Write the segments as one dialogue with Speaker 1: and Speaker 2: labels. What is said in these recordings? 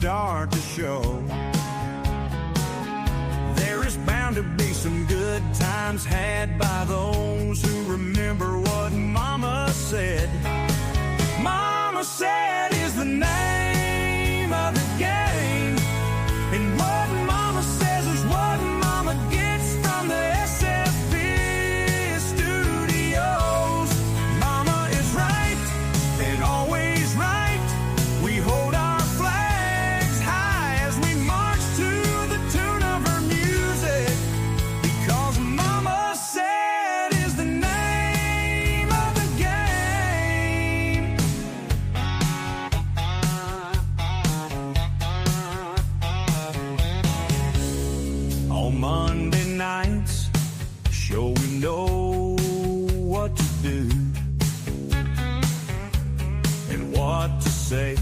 Speaker 1: start to show. There is bound to be some good times had by those who remember what Mama said. Mama said is the name of the game, and what Mama says is what Mama gets from the SFP studios. Mama is right and always right. We hold our flags high as we march to the tune of her music, because Mama said is the name of the game. On Monday nights, sure we know what to do and what to say,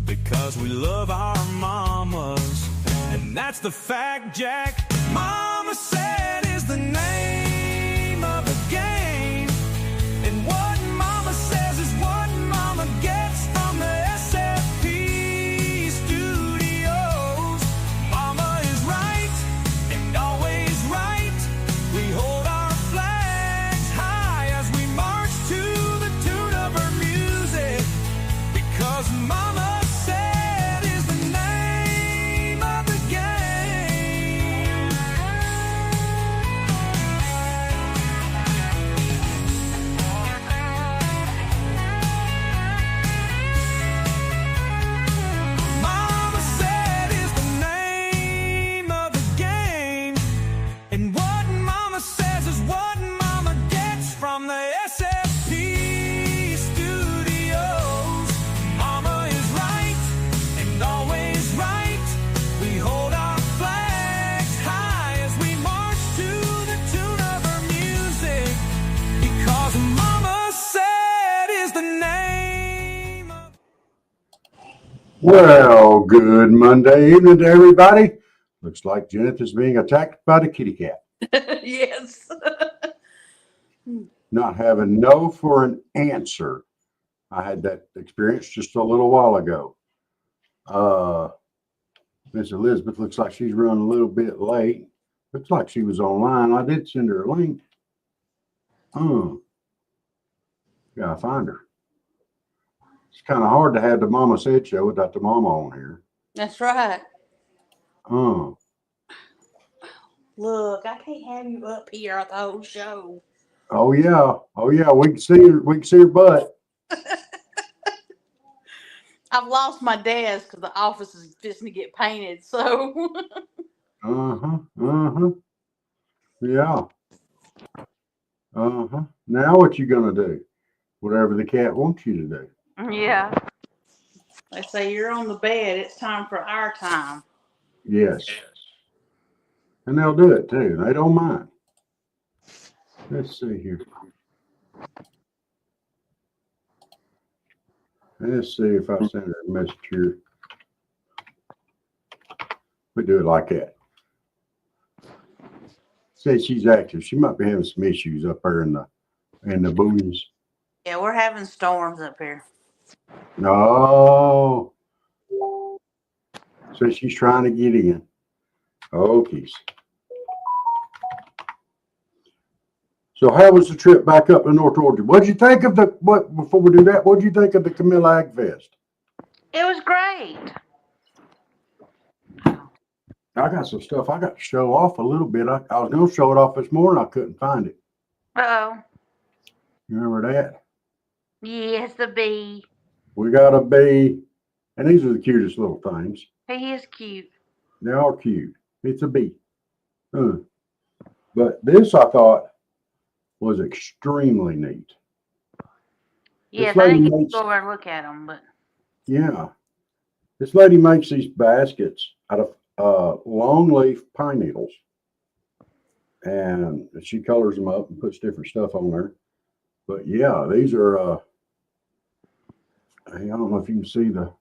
Speaker 1: because we love our mamas, and that's the fact, Jack. Mama said is the name of the game, and what Mama says is what Mama gets from the SFP studios. Mama is right and always right. We hold our flags high as we march to the tune of her music, because Mama said is the name of the game. Mama said is the name of the game, and what Mama says is what Mama gets from the SFP studios. Mama is right and always right. We hold our flags high as we march to the tune of her music, because Mama said is the name of...
Speaker 2: Well, good Monday evening to everybody. Looks like Janet is being attacked by the kitty cat.
Speaker 3: Yes.
Speaker 2: Not having no for an answer. I had that experience just a little while ago. Miss Elizabeth looks like she's running a little bit late. Looks like she was online. I did send her a link. Gotta find her. It's kind of hard to have the Mama Said show without the mama on here.
Speaker 3: That's right.
Speaker 2: Oh,
Speaker 3: Look, I can't have you up here the whole show.
Speaker 2: oh yeah. Oh yeah. We can see her. We can see her butt.
Speaker 3: I've lost my desk because the office is fixing to get painted. So
Speaker 2: Yeah. Now what you gonna do? Whatever the cat wants you to do.
Speaker 3: yeah, they say you're on the bed. It's time for our time.
Speaker 2: Yes. And they'll do it too. They don't mind. Let's see here. Let's see if I send her a message here. We do it like that. Say she's active. She might be having some issues up there in the booms.
Speaker 3: Yeah, we're having storms up here.
Speaker 2: No. So she's trying to get in. Okay. So how was the trip back up to North Georgia? What'd you think of before we do that, what'd you think of the Camilla Ag Fest?
Speaker 3: It was great.
Speaker 2: I got some stuff I got to show off a little bit. I was going to show it off this morning. I couldn't find it.
Speaker 3: Uh-oh.
Speaker 2: You remember that?
Speaker 3: Yes, the bee.
Speaker 2: We got a bee, and these are the cutest little things.
Speaker 3: He is cute.
Speaker 2: They are cute. It's a bee. But this, I thought, was extremely neat.
Speaker 3: Yes,
Speaker 2: This
Speaker 3: I
Speaker 2: lady
Speaker 3: didn't get to
Speaker 2: makes-
Speaker 3: go over and look at them, but
Speaker 2: Yeah. This lady makes these baskets out of long leaf pine needles. And she colors them up and puts different stuff on there. But yeah, these are, I don't know if you can see the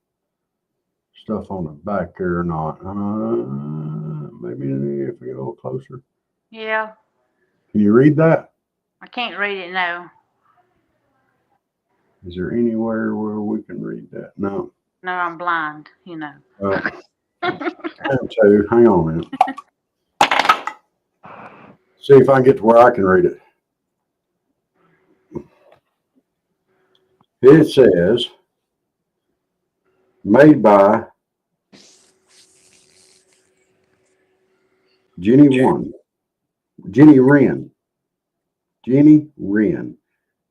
Speaker 2: stuff on the back there or not. Maybe if we get a little closer.
Speaker 3: yeah,
Speaker 2: Can you read that?
Speaker 3: I can't read it now.
Speaker 2: Is there anywhere where we can read that? No.
Speaker 3: No, I'm blind, you know.
Speaker 2: So hang on a minute. See if I can get to where I can read it. It says, made by Jenny Wren. Jenny Wren.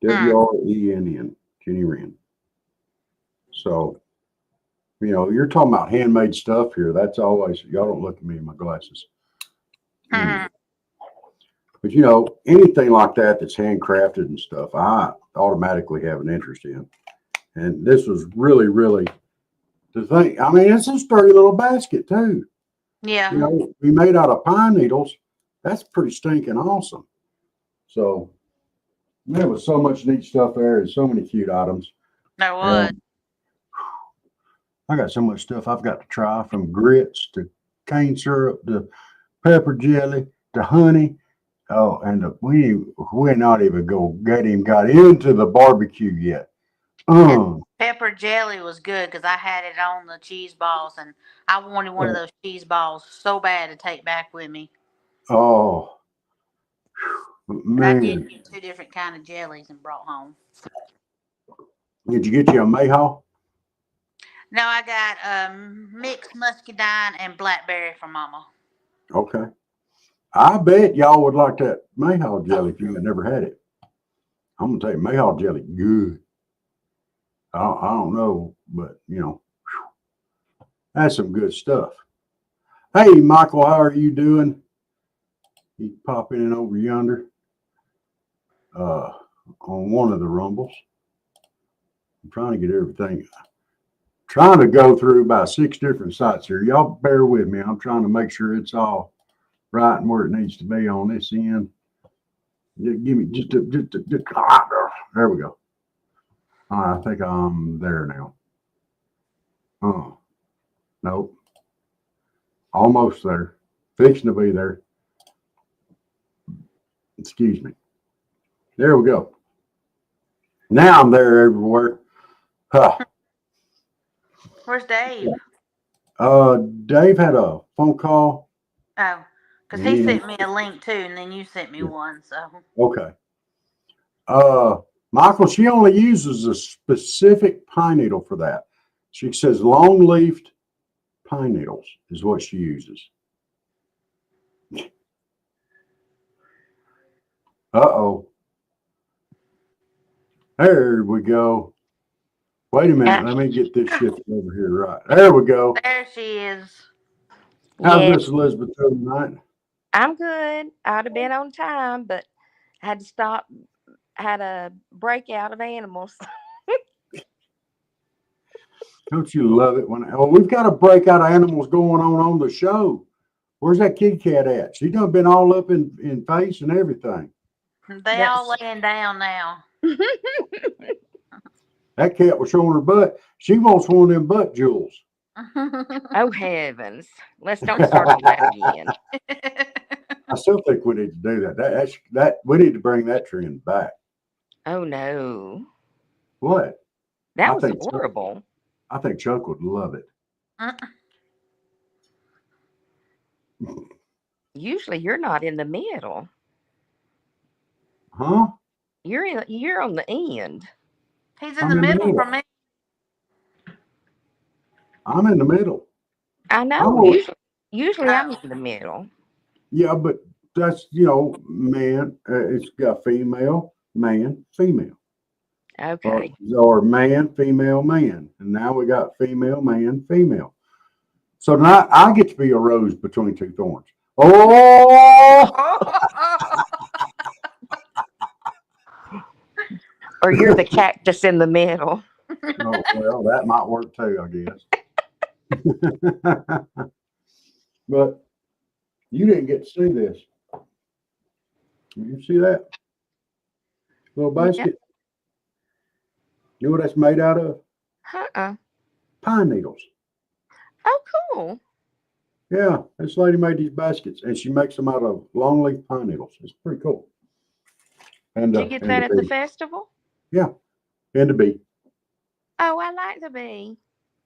Speaker 2: W-R-E-N-N. Jenny Wren. So, you know, you're talking about handmade stuff here. That's always, y'all don't look at me in my glasses. But, you know, anything like that that's handcrafted and stuff, I automatically have an interest in. And this was really, really the thing. I mean, it's a sturdy little basket, too.
Speaker 3: Yeah.
Speaker 2: You know, we made out of pine needles. That's pretty stinking awesome. So, there was so much neat stuff there and so many cute items.
Speaker 3: There was.
Speaker 2: I got so much stuff I've got to try, from grits to cane syrup to pepper jelly to honey. Oh, and we're not even got into the barbecue yet.
Speaker 3: Pepper jelly was good because I had it on the cheese balls, and I wanted one of those cheese balls so bad to take back with me.
Speaker 2: Oh,
Speaker 3: But I did
Speaker 2: man.
Speaker 3: get 2 different kind of jellies and brought home.
Speaker 2: Did you get you a Mayhaw?
Speaker 3: No, I got mixed muscadine and blackberry for Mama.
Speaker 2: Okay. I bet y'all would like that Mayhaw jelly if you had never had it. I'm going to tell you, Mayhaw jelly, good. I don't know, but, you know, that's some good stuff. Hey, Michael, how are you doing? You pop in over yonder on one of the rumbles. I'm trying to get everything. Trying to go through about 6 different sites here. Y'all bear with me. I'm trying to make sure it's all right and where it needs to be on this end. Give me just there we go. All right, I think I'm there now. Oh, nope. Almost there. Fixing to be there. Excuse me. There we go. Now I'm there everywhere. Huh.
Speaker 3: Where's Dave?
Speaker 2: Dave had a phone call.
Speaker 3: Oh, because he sent me a link too, and then you sent me one. So
Speaker 2: okay. Michael, she only uses a specific pine needle for that. She says long-leafed pine needles is what she uses. Uh-oh. There we go. Wait a minute. Let me get this shit over here right. There we go.
Speaker 3: there she is.
Speaker 2: How's Miss Elizabeth doing tonight?
Speaker 4: I'm good. I'd have been on time, but I had to stop. Had a breakout of animals.
Speaker 2: Don't you love it when we've got a breakout of animals going on the show. Where's that kitty cat at? She done been all up in face and everything.
Speaker 3: They all laying down now.
Speaker 2: That cat was showing her butt. She wants one of them butt jewels.
Speaker 4: Oh heavens! Let's don't start on that again.
Speaker 2: I still think we need to do that. That we need to bring that trend back.
Speaker 4: Oh no!
Speaker 2: What?
Speaker 4: That was horrible.
Speaker 2: I think Chuck would love it.
Speaker 4: Usually, you're not in the middle.
Speaker 2: Huh?
Speaker 4: You're on the end.
Speaker 3: He's in the middle for me.
Speaker 2: I'm in the middle.
Speaker 4: I know. Usually I'm in the middle.
Speaker 2: Yeah, but that's, you know, man. It's got female, man, female.
Speaker 4: Okay.
Speaker 2: Or man, female, man. And now we got female, man, female. So now I get to be a rose between 2 thorns. Oh!
Speaker 4: Or you're the cactus in the middle.
Speaker 2: Oh, well, that might work too, I guess. But you didn't get to see this. You see that little basket? You know what that's made out of? Pine needles.
Speaker 4: Oh, cool.
Speaker 2: Yeah, this lady made these baskets, and she makes them out of longleaf pine needles. It's pretty cool. And
Speaker 4: did you get that at the festival?
Speaker 2: Yeah, and the bee.
Speaker 4: Oh, I like the bee.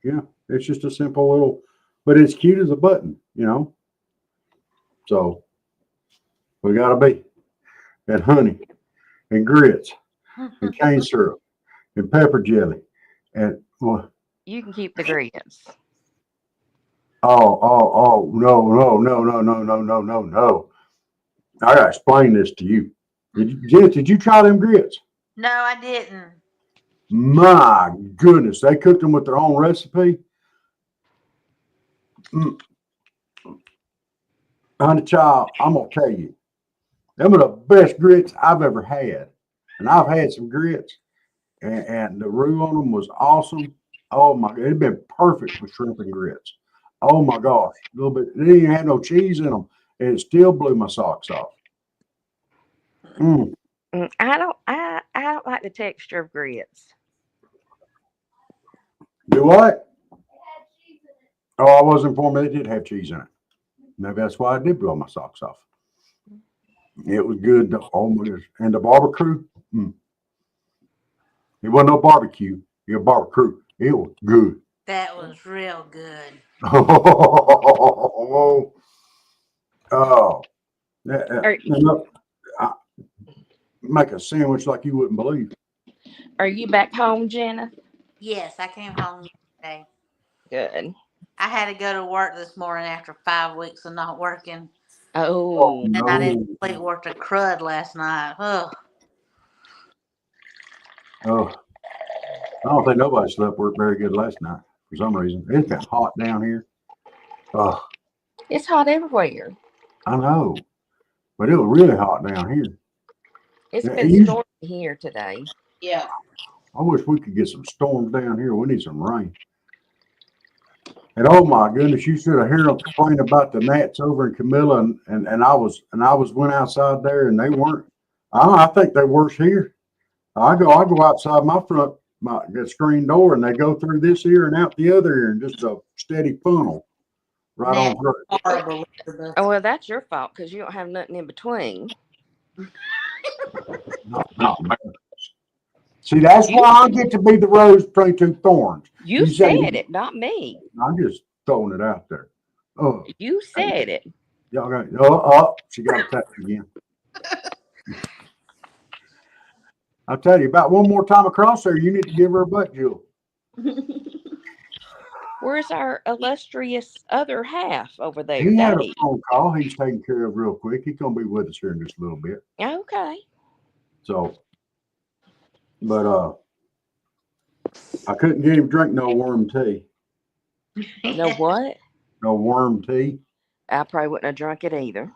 Speaker 2: Yeah, it's just a simple little, but it's cute as a button, you know. So we gotta be and honey and grits and cane syrup and pepper jelly and well,
Speaker 4: You can keep the grits.
Speaker 2: no. I gotta explain this to you. Did you try them grits?
Speaker 3: No, I didn't.
Speaker 2: My goodness, they cooked them with their own recipe. Mm. Honey child, I'm gonna tell you, them are the best grits I've ever had. And I've had some grits, and the roux on them was awesome. Oh my, it'd been perfect with shrimp and grits. Oh my gosh, a little bit. They didn't even have no cheese in them, and it still blew my socks off. Mm.
Speaker 4: I don't like the texture of grits.
Speaker 2: Do what? Oh, I was informed they did have cheese in it. Maybe that's why I did blow my socks off. It was good. Oh my goodness. And the barbecue. It wasn't no barbecue. It was barbecue. It was good.
Speaker 3: That was real good.
Speaker 2: Oh, make a sandwich like you wouldn't believe.
Speaker 4: Are you back home, Jenna?
Speaker 3: Yes, I came home today.
Speaker 4: Good.
Speaker 3: I had to go to work this morning after 5 weeks of not working.
Speaker 4: Oh,
Speaker 3: And I didn't sleep worth a crud last night. Ugh.
Speaker 2: Oh, I don't think nobody slept very good last night for some reason. It's been hot down here. Oh,
Speaker 4: it's hot everywhere.
Speaker 2: I know, but it was really hot down here.
Speaker 4: It's
Speaker 2: Yeah,
Speaker 4: been stormy here today.
Speaker 3: Yeah.
Speaker 2: I wish we could get some storms down here. We need some rain. And oh my goodness, you should have heard them complain about the gnats over in Camilla, and I went outside there, and they weren't. I think they're worse here. I go outside my screen door, and they go through this ear and out the other ear, and just a steady funnel right on through.
Speaker 3: Horrible.
Speaker 4: Oh well, that's your fault because you don't have nothing in between.
Speaker 2: No, man. See, that's why I get to be the rose between two thorns.
Speaker 4: You said it, not me.
Speaker 2: I'm just throwing it out there. Oh,
Speaker 4: you said it.
Speaker 2: Y'all got she got attacked again. I'll tell you, about one more time across there, you need to give her a butt jewel.
Speaker 4: Where's our illustrious other half over there?
Speaker 2: He had a phone call. He's taken care of real quick. He's gonna be with us here in just a little bit.
Speaker 4: Okay.
Speaker 2: So, but I couldn't get him to drink no worm tea.
Speaker 4: No what?
Speaker 2: No worm tea.
Speaker 4: I probably wouldn't have drunk it either.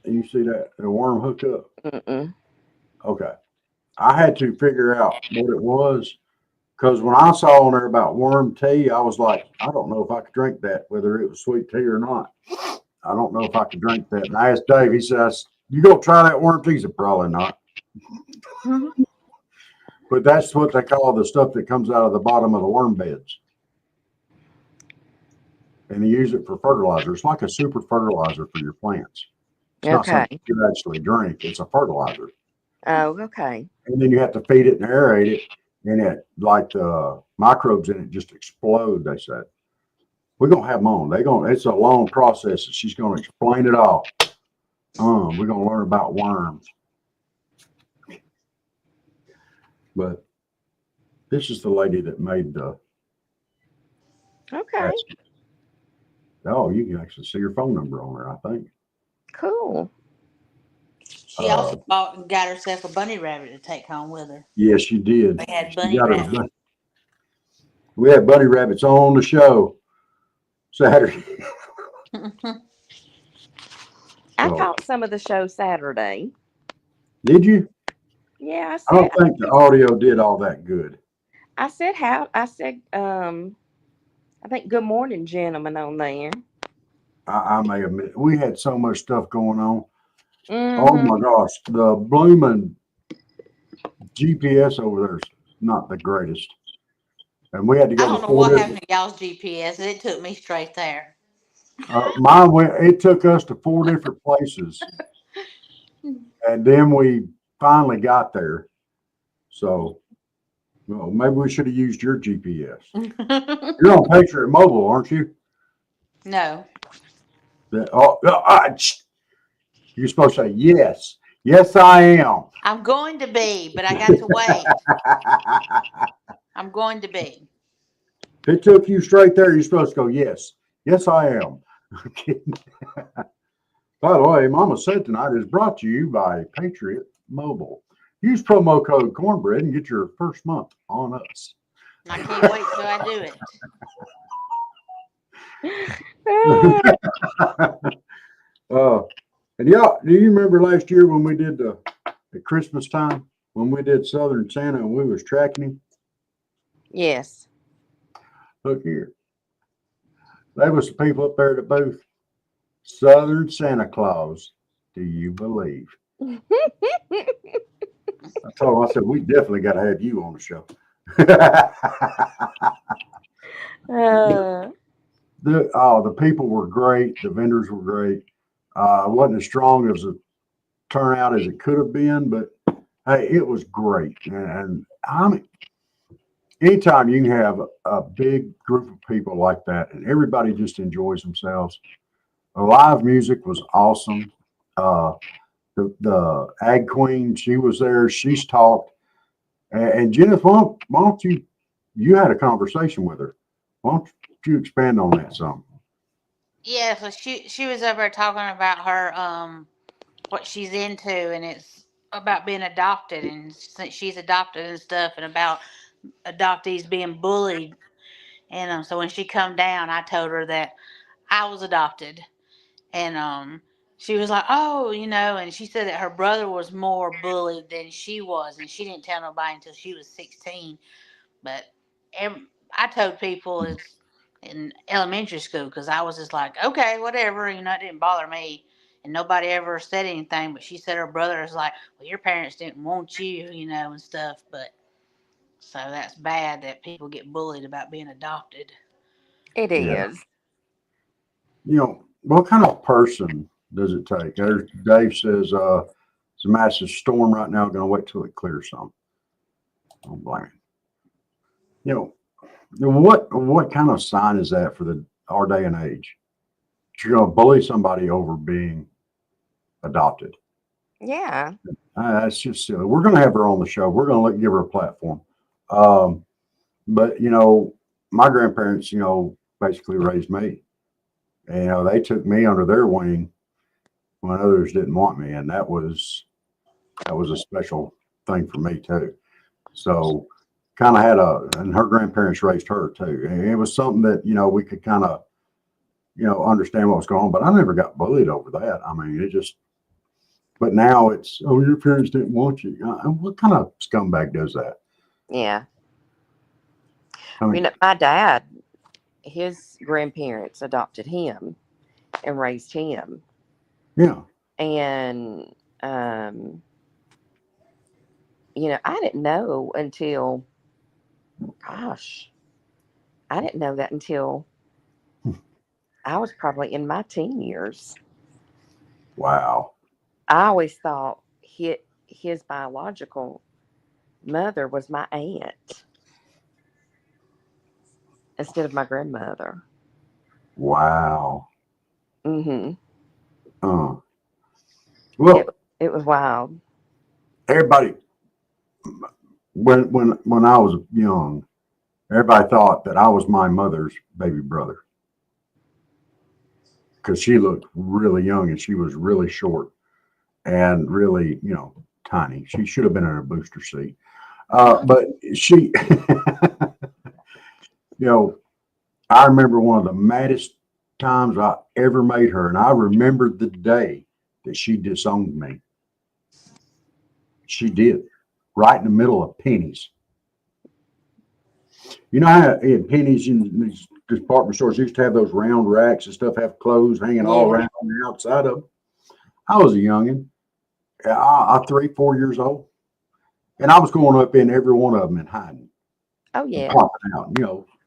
Speaker 2: You see that the worm hookup?
Speaker 4: Mm-mm.
Speaker 2: Okay. I had to figure out what it was, because when I saw on there about worm tea, I was like, I don't know if I could drink that, whether it was sweet tea or not. I don't know if I could drink that. And I asked Dave, he says, you gonna try that worm tea? He said, probably not. But that's what they call the stuff that comes out of the bottom of the worm beds. And they use it for fertilizer. It's like a super fertilizer for your plants. It's not something you actually drink. It's a fertilizer.
Speaker 4: Oh, okay.
Speaker 2: And then you have to feed it and aerate it, and it, like the microbes in it, just explode. They said, we're gonna have them on. It's a long process, and she's gonna explain it all. We're gonna learn about worms. But this is the lady that made the.
Speaker 4: Okay.
Speaker 2: Oh, you can actually see her phone number on her, I think.
Speaker 4: Cool.
Speaker 3: She also bought and got herself a bunny rabbit to take home with her.
Speaker 2: Yes, she did.
Speaker 3: They had bunny rabbits.
Speaker 2: We had bunny rabbits on the show Saturday.
Speaker 4: I caught some of the show Saturday.
Speaker 2: Did you?
Speaker 4: Yeah,
Speaker 2: I don't think the audio did all that good.
Speaker 4: I said I think good morning, gentlemen, on there.
Speaker 2: I may admit, we had so much stuff going on.
Speaker 4: Mm-hmm.
Speaker 2: Oh my gosh, the blooming GPS over there is not the greatest. And we had to go.
Speaker 3: I don't know what happened to y'all's GPS. It took me straight there.
Speaker 2: It took us to 4 different places. And then we finally got there. So, Well, maybe we should have used your GPS. You're on Patriot Mobile, aren't you?
Speaker 3: No.
Speaker 2: You're supposed to say yes. Yes, I am.
Speaker 3: I'm going to be, but I got to wait. I'm going to be.
Speaker 2: If it took you straight there, you're supposed to go, yes. Yes, I am. I'm kidding. By the way, Mama Said Tonight is brought to you by Patriot Mobile. Use promo code Cornbread and get your first month on us.
Speaker 3: I can't wait till I do it.
Speaker 2: And y'all, do you remember last year when we did at Christmas time, when we did Southern Santa and we was tracking him?
Speaker 4: Yes.
Speaker 2: Look here. There was some people up there at the booth. Southern Santa Claus, do you believe? I told him, I said, we definitely got to have you on the show. The people were great. The vendors were great. It wasn't as strong as a turnout as it could have been, but hey, it was great. And I mean, anytime you can have a big group of people like that and everybody just enjoys themselves. The live music was awesome. The Ag Queen, she was there. She's talked. And Jennifer, why don't you had a conversation with her. Why don't you expand on that some?
Speaker 3: Yeah, so she was over there talking about her what she's into, and it's about being adopted, and she's adopted and stuff, and about adoptees being bullied. And so when she come down, I told her that I was adopted, and she was like, oh, and she said that her brother was more bullied than she was, and she didn't tell nobody until she was 16. But I told people it's in elementary school because I was just like, okay, whatever, it didn't bother me. And nobody ever said anything, but she said her brother was like, well, your parents didn't want you, and stuff. But so that's bad that people get bullied about being adopted.
Speaker 4: It is.
Speaker 2: What kind of person does it take? There's Dave says, it's a massive storm right now. Going to wait till it clears some. Don't blame it. What kind of sign is that for our day and age? You're going to bully somebody over being adopted.
Speaker 4: Yeah.
Speaker 2: That's just silly. We're going to have her on the show. We're going to give her a platform. But my grandparents, basically raised me. And they took me under their wing when others didn't want me, and that was a special thing for me too. So kind of had and her grandparents raised her too. And it was something that, we could kind of, understand what was going on, but I never got bullied over that. I mean, but now it's, oh, your parents didn't want you. What kind of scumbag does that?
Speaker 4: Yeah.
Speaker 2: I mean,
Speaker 4: my dad, his grandparents adopted him and raised him.
Speaker 2: Yeah.
Speaker 4: And, I didn't know until, I didn't know that until I was probably in my teen years.
Speaker 2: Wow.
Speaker 4: I always thought his biological mother was my aunt instead of my grandmother.
Speaker 2: Wow.
Speaker 4: Mm-hmm.
Speaker 2: Well,
Speaker 4: it was wild.
Speaker 2: Everybody, when I was young, everybody thought that I was my mother's baby brother because she looked really young and she was really short and really, tiny. She should have been in a booster seat. But she, I remember one of the maddest times I ever made her, and I remember the day that she disowned me. She did, right in the middle of Penny's. You know how in Penny's in these department stores used to have those round racks and stuff, have clothes hanging all around on the outside of them? I was a youngin', 3-4 years old, and I was going up in every one of them and hiding.
Speaker 4: Oh yeah,
Speaker 2: popping out,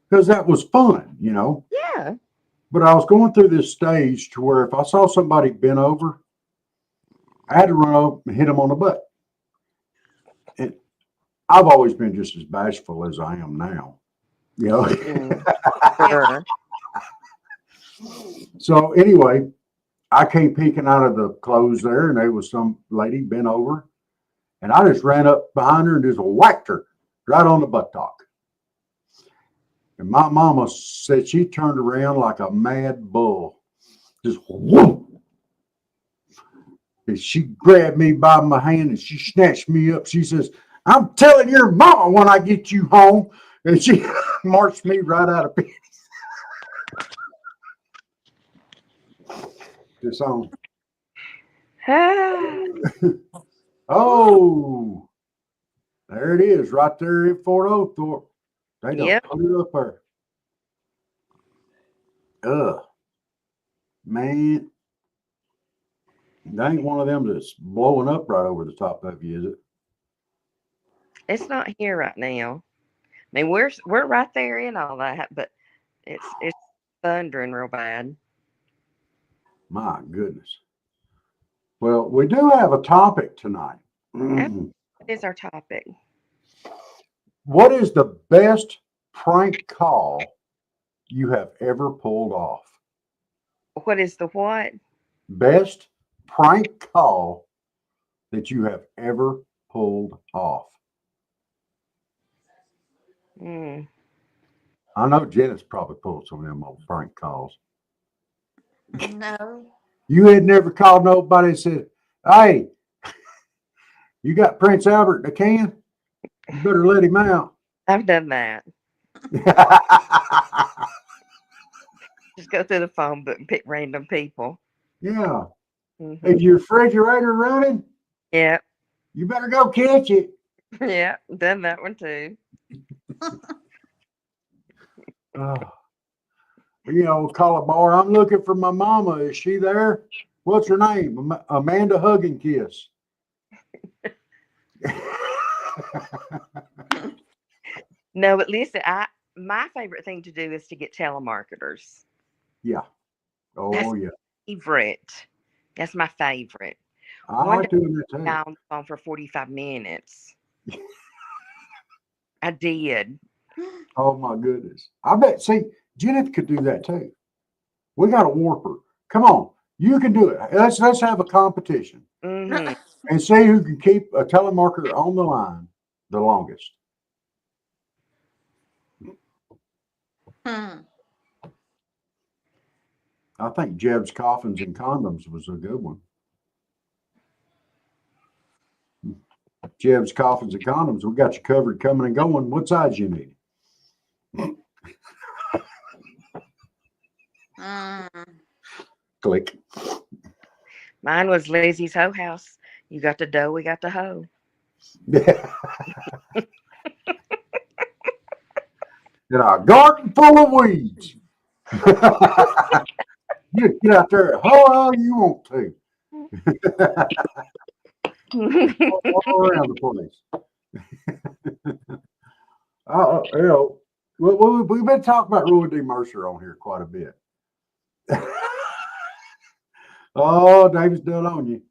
Speaker 2: because that was fun,
Speaker 4: Yeah.
Speaker 2: But I was going through this stage to where if I saw somebody bent over, I had to run up and hit them on the butt. And I've always been just as bashful as I am now. You know.
Speaker 4: Sure.
Speaker 2: So anyway, I came peeking out of the clothes there, and there was some lady bent over, and I just ran up behind her and just whacked her right on the buttock. And my mama said she turned around like a mad bull, just whoop. And she grabbed me by my hand and she snatched me up. She says, "I'm telling your mama when I get you home." And she marched me right out of bed. This on. Oh, there it is, right there at Fort Oglethorpe. They don't
Speaker 4: Yep.
Speaker 2: put it up there. Man, that ain't one of them that's blowing up right over the top of you, is it?
Speaker 4: It's not here right now. I mean, we're right there in all that, but it's thundering real bad.
Speaker 2: My goodness. Well, we do have a topic tonight.
Speaker 4: What is our topic?
Speaker 2: What is the best prank call you have ever pulled off?
Speaker 4: What is the what?
Speaker 2: Best prank call that you have ever pulled off.
Speaker 4: Mm.
Speaker 2: I know Janet's probably pulled some of them old prank calls.
Speaker 3: No.
Speaker 2: You had never called nobody and said, "Hey, you got Prince Albert in a can? You better let him out."
Speaker 4: I've done that. Just go through the phone book and pick random people.
Speaker 2: Yeah.
Speaker 4: Mm-hmm.
Speaker 2: Is your refrigerator running?
Speaker 4: Yeah,
Speaker 2: You better go catch it.
Speaker 4: yeah, done that one too.
Speaker 2: Oh. You know, call a bar. "I'm looking for my mama. Is she there? What's her name? Amanda Hug and Kiss."
Speaker 4: No, but listen, my favorite thing to do is to get telemarketers.
Speaker 2: Yeah. Oh, yeah.
Speaker 4: Favorite. That's my favorite.
Speaker 2: I
Speaker 4: One
Speaker 2: like
Speaker 4: day
Speaker 2: doing that
Speaker 4: I
Speaker 2: too.
Speaker 4: got on the phone for 45 minutes. I did.
Speaker 2: Oh, my goodness. I bet, see, Janet could do that too. We got a warper. Come on. You can do it. Let's have a competition
Speaker 4: Hmm.
Speaker 2: and see who can keep a telemarketer on the line the longest.
Speaker 3: Hmm.
Speaker 2: I think Jeb's Coffins and Condoms was a good one. Jeb's Coffins and Condoms, we got you covered coming and going. What size you need?
Speaker 3: Mm.
Speaker 2: Click.
Speaker 4: Mine was Lizzie's Hoe House. You got the dough, we got the hoe.
Speaker 2: In a garden full of weeds. You get out there and hoe all you want to. All around the place. You know, we've been talking about Roy D. Mercer on here quite a bit. Oh, David's done on you.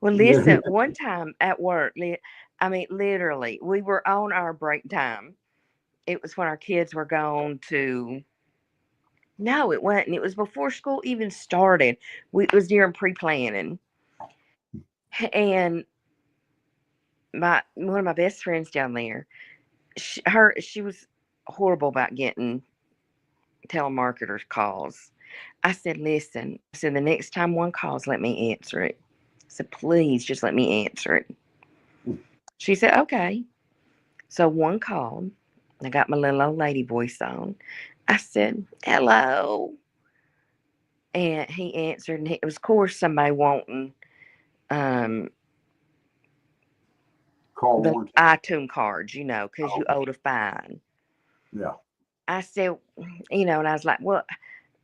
Speaker 4: Well, listen, one time at work, I mean, literally, we were on our break time. It was when our kids were gone to, no, it wasn't. It was before school even started. It was during pre-planning. And one of my best friends down there, she was horrible about getting telemarketers calls. I said, "Listen," I said, "the next time one calls, let me answer it." I said, "Please just let me answer it." She said, "Okay." So one called. I got my little old lady voice on. I said, "Hello." And he answered, and it was, of course, somebody wanting
Speaker 2: Car
Speaker 4: the
Speaker 2: warranty.
Speaker 4: iTunes cards, because you owed a fine.
Speaker 2: Yeah.
Speaker 4: I said, and I was like, well,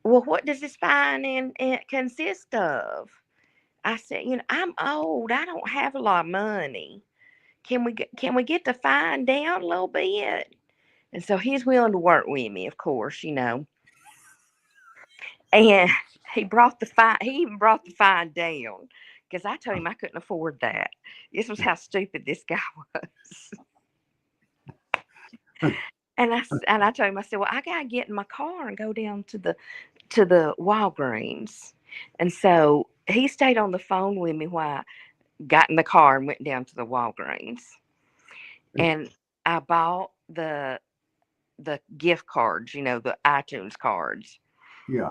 Speaker 4: what does this fine consist of? I said, I'm old. I don't have a lot of money. Can we get the fine down a little bit? And so he's willing to work with me, of course, And He brought the fine. He even brought the fine down because I told him I couldn't afford that. This was how stupid this guy was. And I told him, I said, well, I gotta get in my car and go down to the Walgreens. And so he stayed on the phone with me while I got in the car and went down to the Walgreens. And I bought the gift cards, the iTunes cards.
Speaker 2: Yeah.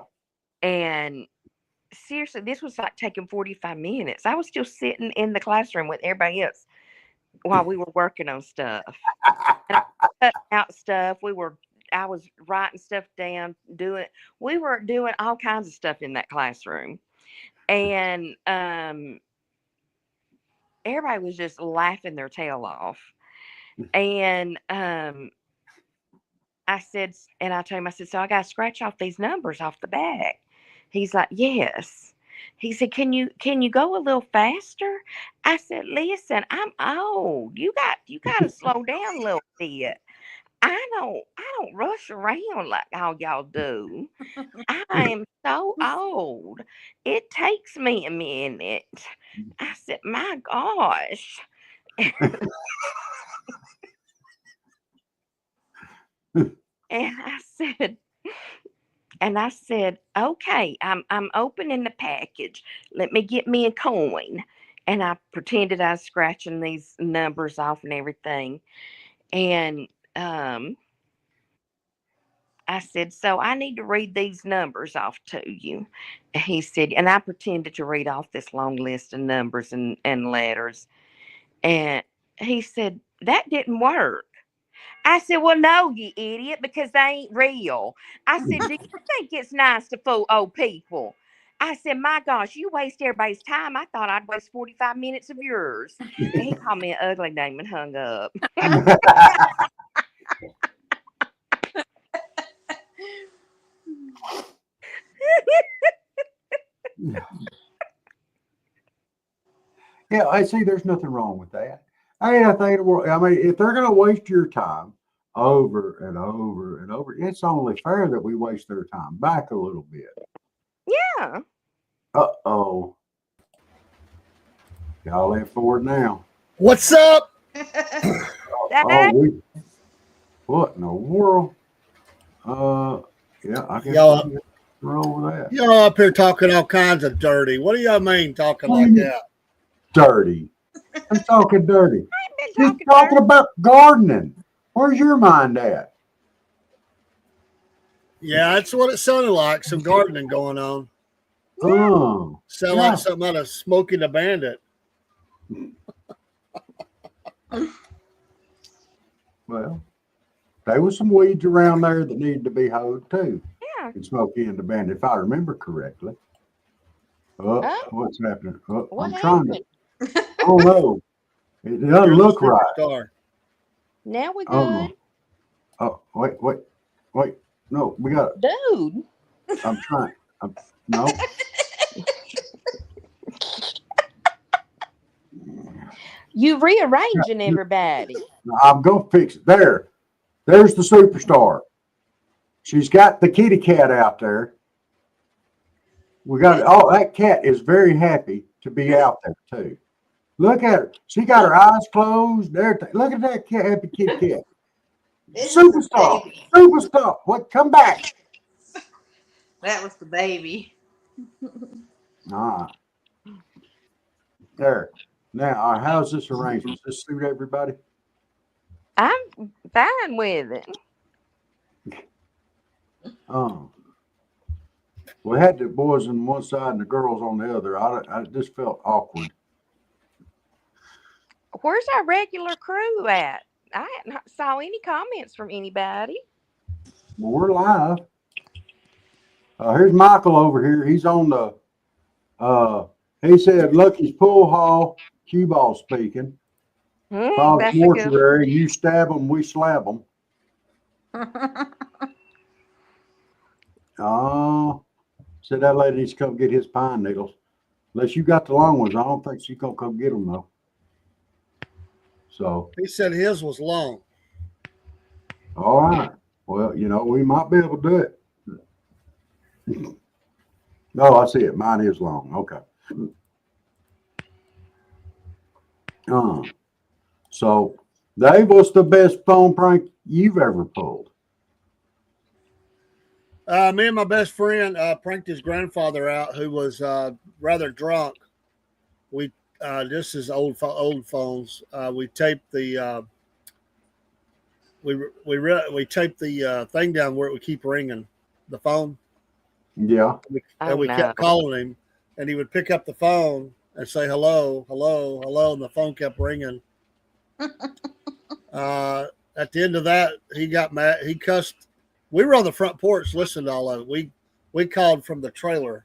Speaker 4: And seriously, this was like taking 45 minutes. I was still sitting in the classroom with everybody else while we were working on stuff. And I cut out stuff. I was writing stuff down, we were doing all kinds of stuff in that classroom. And everybody was just laughing their tail off. And I said, and I told him, I said, so I got to scratch off these numbers off the back. He's like, yes. He said, can you go a little faster? I said, listen, I'm old. You got to slow down a little bit. I don't rush around like all y'all do. I am so old. It takes me a minute. I said, my gosh. And I said, okay, I'm opening the package. Let me get me a coin. And I pretended I was scratching these numbers off and everything. And I said, so I need to read these numbers off to you. He said, and I pretended to read off this long list of numbers and letters. And he said, that didn't work. I said, well, no, you idiot, because they ain't real. I said, do you think it's nice to fool old people? I said, my gosh, you waste everybody's time. I thought I'd waste 45 minutes of yours. And he called me an ugly name and hung up.
Speaker 2: Yeah, I see there's nothing wrong with that. I think if they're going to waste your time over and over and over, it's only fair that we waste their time back a little bit.
Speaker 4: Yeah.
Speaker 2: Uh-oh. Y'all in for it now.
Speaker 5: What's up?
Speaker 2: What in the world? Yeah, I guess
Speaker 5: Y'all,
Speaker 2: roll with that.
Speaker 5: y'all up here talking all kinds of dirty. What do y'all mean talking like that?
Speaker 2: Dirty. I'm talking dirty.
Speaker 4: I've
Speaker 2: She's
Speaker 4: been
Speaker 2: talking about gardening. Where's your mind at?
Speaker 5: Yeah, that's what it sounded like. Some gardening going on.
Speaker 2: Oh,
Speaker 5: Sound
Speaker 2: yeah.
Speaker 5: like something out of Smokey the Bandit.
Speaker 2: Well, there was some weeds around there that needed to be hoed too.
Speaker 4: Yeah.
Speaker 2: In Smokey and the Bandit, if I remember correctly.
Speaker 3: Oh.
Speaker 2: What's happening?
Speaker 3: What
Speaker 2: I'm trying
Speaker 3: happened?
Speaker 2: to. Oh no, it doesn't
Speaker 5: You're
Speaker 2: look
Speaker 5: the
Speaker 2: right.
Speaker 5: superstar.
Speaker 3: Now we're
Speaker 2: Oh,
Speaker 3: good.
Speaker 2: oh, wait. No, we got.
Speaker 3: Dude.
Speaker 2: I'm trying. No.
Speaker 3: You rearranging everybody.
Speaker 2: I'm gonna fix it. There's the superstar. She's got the kitty cat out there. We got oh, that cat is very happy to be out there too. Look at her. She got her eyes closed. There. Look at that cat, happy kitty cat. Superstar. Superstar. What? Come back.
Speaker 3: That was the baby.
Speaker 2: Ah. There. Now, how's this arranged? Does this suit everybody?
Speaker 4: I'm fine with it.
Speaker 2: We had the boys on one side and the girls on the other. I just felt awkward.
Speaker 4: Where's our regular crew at? I hadn't saw any comments from anybody.
Speaker 2: Well, we're live. Here's Michael over here. He's on the, he said, Lucky's Pool Hall, cue ball speaking. Bob's
Speaker 4: That's a good.
Speaker 2: Mortuary, you stab them, we slab them. Oh, said that lady needs to come get his pine needles. Unless you got the long ones, I don't think she's going to come get them though. So,
Speaker 5: He said his was long.
Speaker 2: all right. Well, we might be able to do it. Oh, I see it. Mine is long. Okay. So, Dave, what's the best phone prank you've ever pulled?
Speaker 5: Me and my best friend pranked his grandfather out, who was rather drunk. We this is old phones. We taped the we taped the thing down where it would keep ringing, the phone,
Speaker 2: Yeah.
Speaker 5: and we kept calling him, and he would pick up the phone and say hello, hello, hello, and the phone kept ringing. At the end of that, he got mad. He cussed. We were on the front porch listening to all of it. We called from the trailer,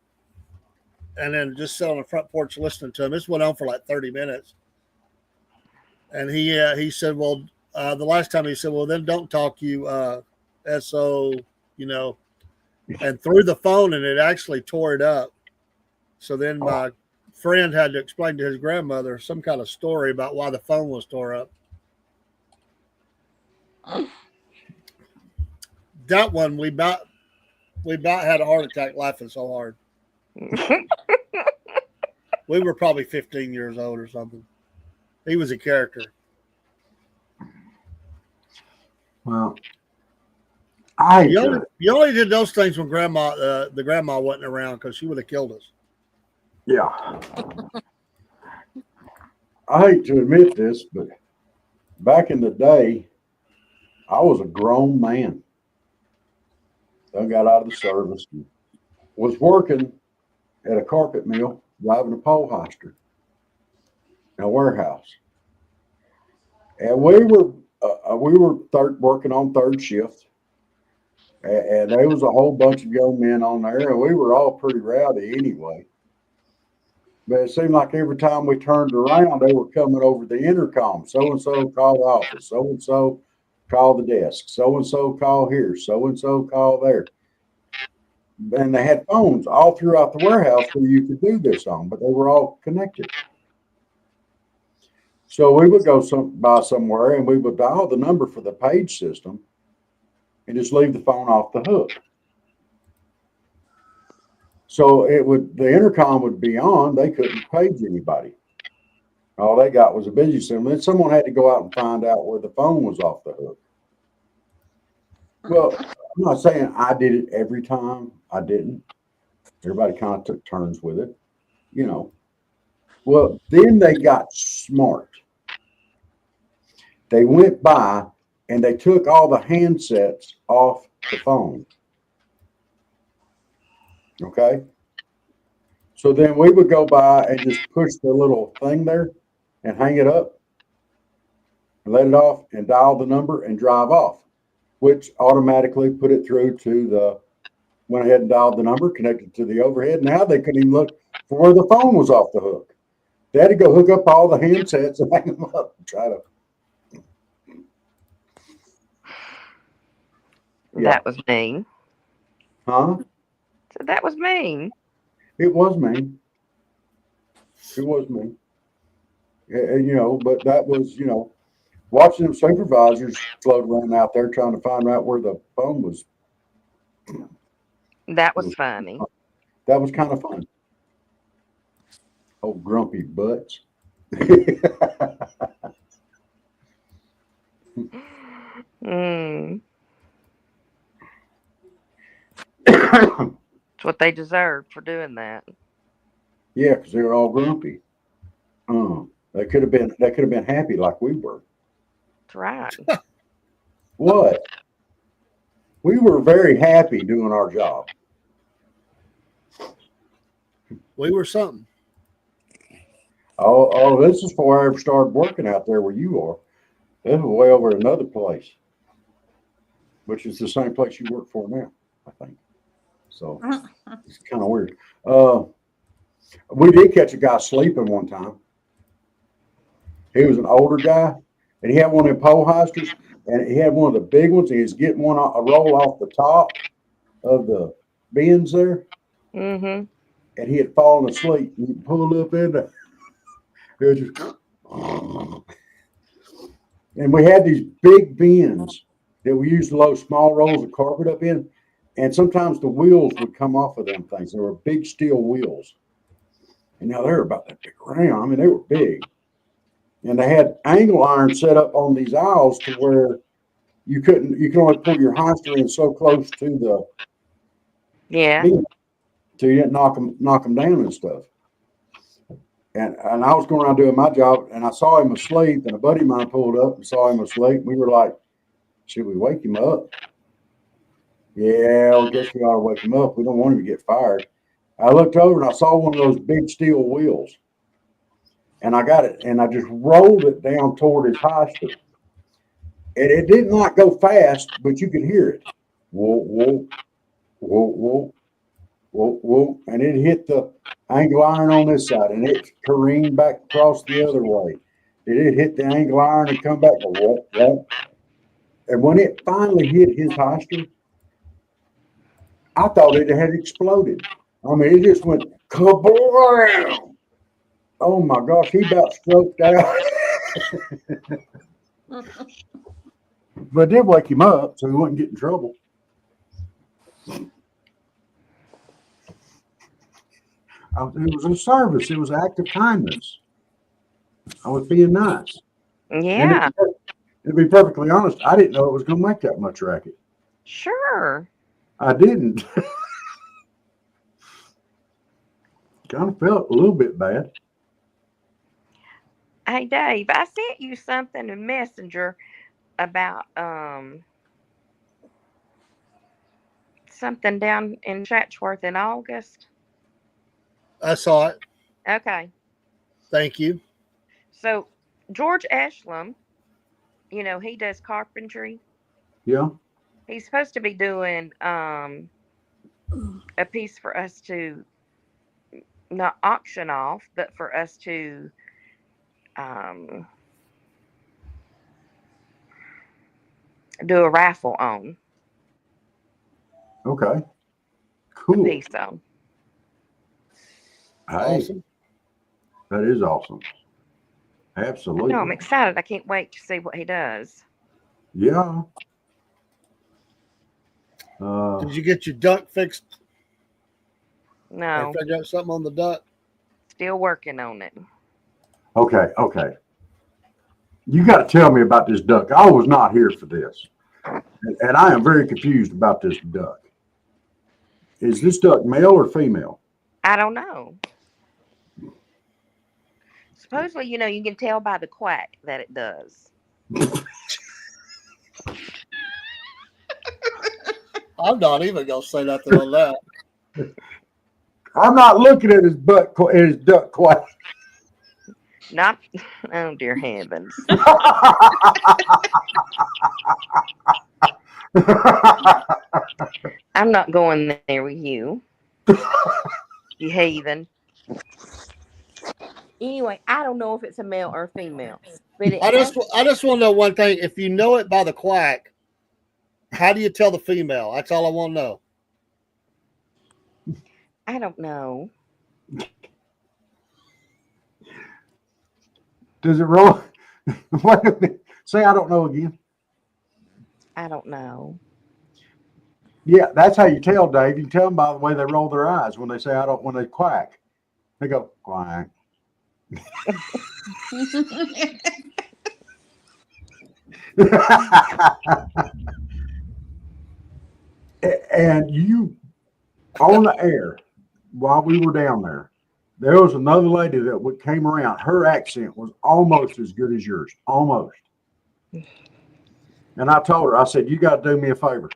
Speaker 5: and then just sat on the front porch listening to him. This went on for like 30 minutes, and he said, "Well, the last time he said, well, then don't talk you so you know," and threw the phone, and it actually tore it up. So then my friend had to explain to his grandmother some kind of story about why the phone was tore up. That one we about had a heart attack laughing so hard. We were probably 15 years old or something. He was a character.
Speaker 2: Well, I
Speaker 5: you only did those things when the grandma wasn't around, because she would have killed us.
Speaker 2: Yeah. I hate to admit this, but back in the day, I was a grown man. I got out of the service and was working at a carpet mill, driving a pole hoister in a warehouse. And we were working on third shift, and there was a whole bunch of young men on there, and we were all pretty rowdy anyway. But it seemed like every time we turned around, they were coming over the intercom. So-and-so call the office. So-and-so call the desk. So-and-so call here. So-and-so call there. And they had phones all throughout the warehouse where you could do this on, but they were all connected. So we would go by somewhere, and we would dial the number for the page system and just leave the phone off the hook. So the intercom would be on. They couldn't page anybody. All they got was a busy signal. Then someone had to go out and find out where the phone was off the hook. Well, I'm not saying I did it every time. I didn't. Everybody kind of took turns with it, you know. Well, then they got smart. They went by and they took all the handsets off the phone. Okay. So then we would go by and just push the little thing there and hang it up and let it off and dial the number and drive off, which automatically put it through to went ahead and dialed the number, connected to the overhead. Now they couldn't even look for where the phone was off the hook. They had to go hook up all the handsets and hang them up and try to. Yeah.
Speaker 4: That was mean.
Speaker 2: Huh?
Speaker 4: So that was mean.
Speaker 2: It was mean. It was mean. And, you know, but that was, you know, watching them supervisors float around out there trying to find out where the phone was.
Speaker 4: That was funny.
Speaker 2: That was kind of fun. Oh, grumpy butts.
Speaker 4: It's what they deserve for doing that.
Speaker 2: Yeah, because they were all grumpy. They could have been happy like we were.
Speaker 4: That's right.
Speaker 2: What? We were very happy doing our job.
Speaker 5: We were something.
Speaker 2: Oh, this is before I ever started working out there where you are. This is way over another place, which is the same place you work for now, I think. So it's kind of weird. We did catch a guy sleeping one time. He was an older guy, and he had one of them pole hoisters, and he had one of the big ones. And he was getting a roll off the top of the bins there.
Speaker 4: Mm-hmm.
Speaker 2: And he had fallen asleep. He pulled up in there. It was just, and we had these big bins that we used to load small rolls of carpet up in. And sometimes the wheels would come off of them things. They were big steel wheels. And now they're about that big around. I mean, they were big. And they had angle iron set up on these aisles to where you could only pull your hyster in so close to the
Speaker 4: Yeah.
Speaker 2: beam till you didn't knock them down and stuff. And I was going around doing my job, and I saw him asleep, and a buddy of mine pulled up and saw him asleep. We were like, should we wake him up? Yeah, I guess we ought to wake him up. We don't want him to get fired. I looked over and I saw one of those big steel wheels. And I got it, and I just rolled it down toward his hyster. And it did not go fast, but you could hear it. Whoa, whoa, whoa, whoa, whoa, whoa. And it hit the angle iron on this side, and it careened back across the other way. It hit the angle iron and come back. Whoa, whoa. And when it finally hit his hyster, I thought it had exploded. I mean, it just went kablam. Oh my gosh, he about stroked out. But it did wake him up so he wouldn't get in trouble. It was a service. It was an act of kindness. I was being nice.
Speaker 4: Yeah.
Speaker 2: And to be perfectly honest, I didn't know it was going to make that much racket.
Speaker 4: Sure.
Speaker 2: I didn't. Kind of felt a little bit bad.
Speaker 4: Hey, Dave, I sent you something in Messenger about something down in Chatsworth in August.
Speaker 5: I saw it.
Speaker 4: Okay.
Speaker 5: Thank you.
Speaker 4: So George Ashlam, you know, he does carpentry.
Speaker 2: Yeah.
Speaker 4: He's supposed to be doing a piece for us to not auction off, but for us to do a raffle on.
Speaker 2: Okay.
Speaker 4: A
Speaker 2: Cool.
Speaker 4: piece on.
Speaker 2: Hey,
Speaker 5: Awesome.
Speaker 2: that is awesome. Absolutely.
Speaker 4: No, I'm excited. I can't wait to see what he does.
Speaker 2: Yeah.
Speaker 5: Did you get your duct fixed?
Speaker 4: No,
Speaker 5: Or figure out something on the duct?
Speaker 4: still working on it.
Speaker 2: Okay. Okay. You got to tell me about this duck. I was not here for this. And I am very confused about this duck. Is this duck male or female?
Speaker 4: I don't know. Supposedly, you know, you can tell by the quack that it does.
Speaker 5: I'm not even going to say nothing on that.
Speaker 2: I'm not looking at his duck quack.
Speaker 4: Not, oh dear heavens. I'm not going there with you. You heathen. Anyway, I don't know if it's a male or female. But it
Speaker 5: I just want to know one thing. If you know it by the quack, how do you tell the female? That's all I want to know.
Speaker 4: I don't know.
Speaker 2: Does it roll? Wait a minute. Say I don't know again.
Speaker 4: I don't know.
Speaker 2: Yeah, that's how you tell, Dave. You can tell them by the way they roll their eyes when they say I don't, when they quack. They go, quack. And you, on the air, while we were down there was another lady that came around. Her accent was almost as good as yours, almost. And I told her, I said, you got to do me a favor.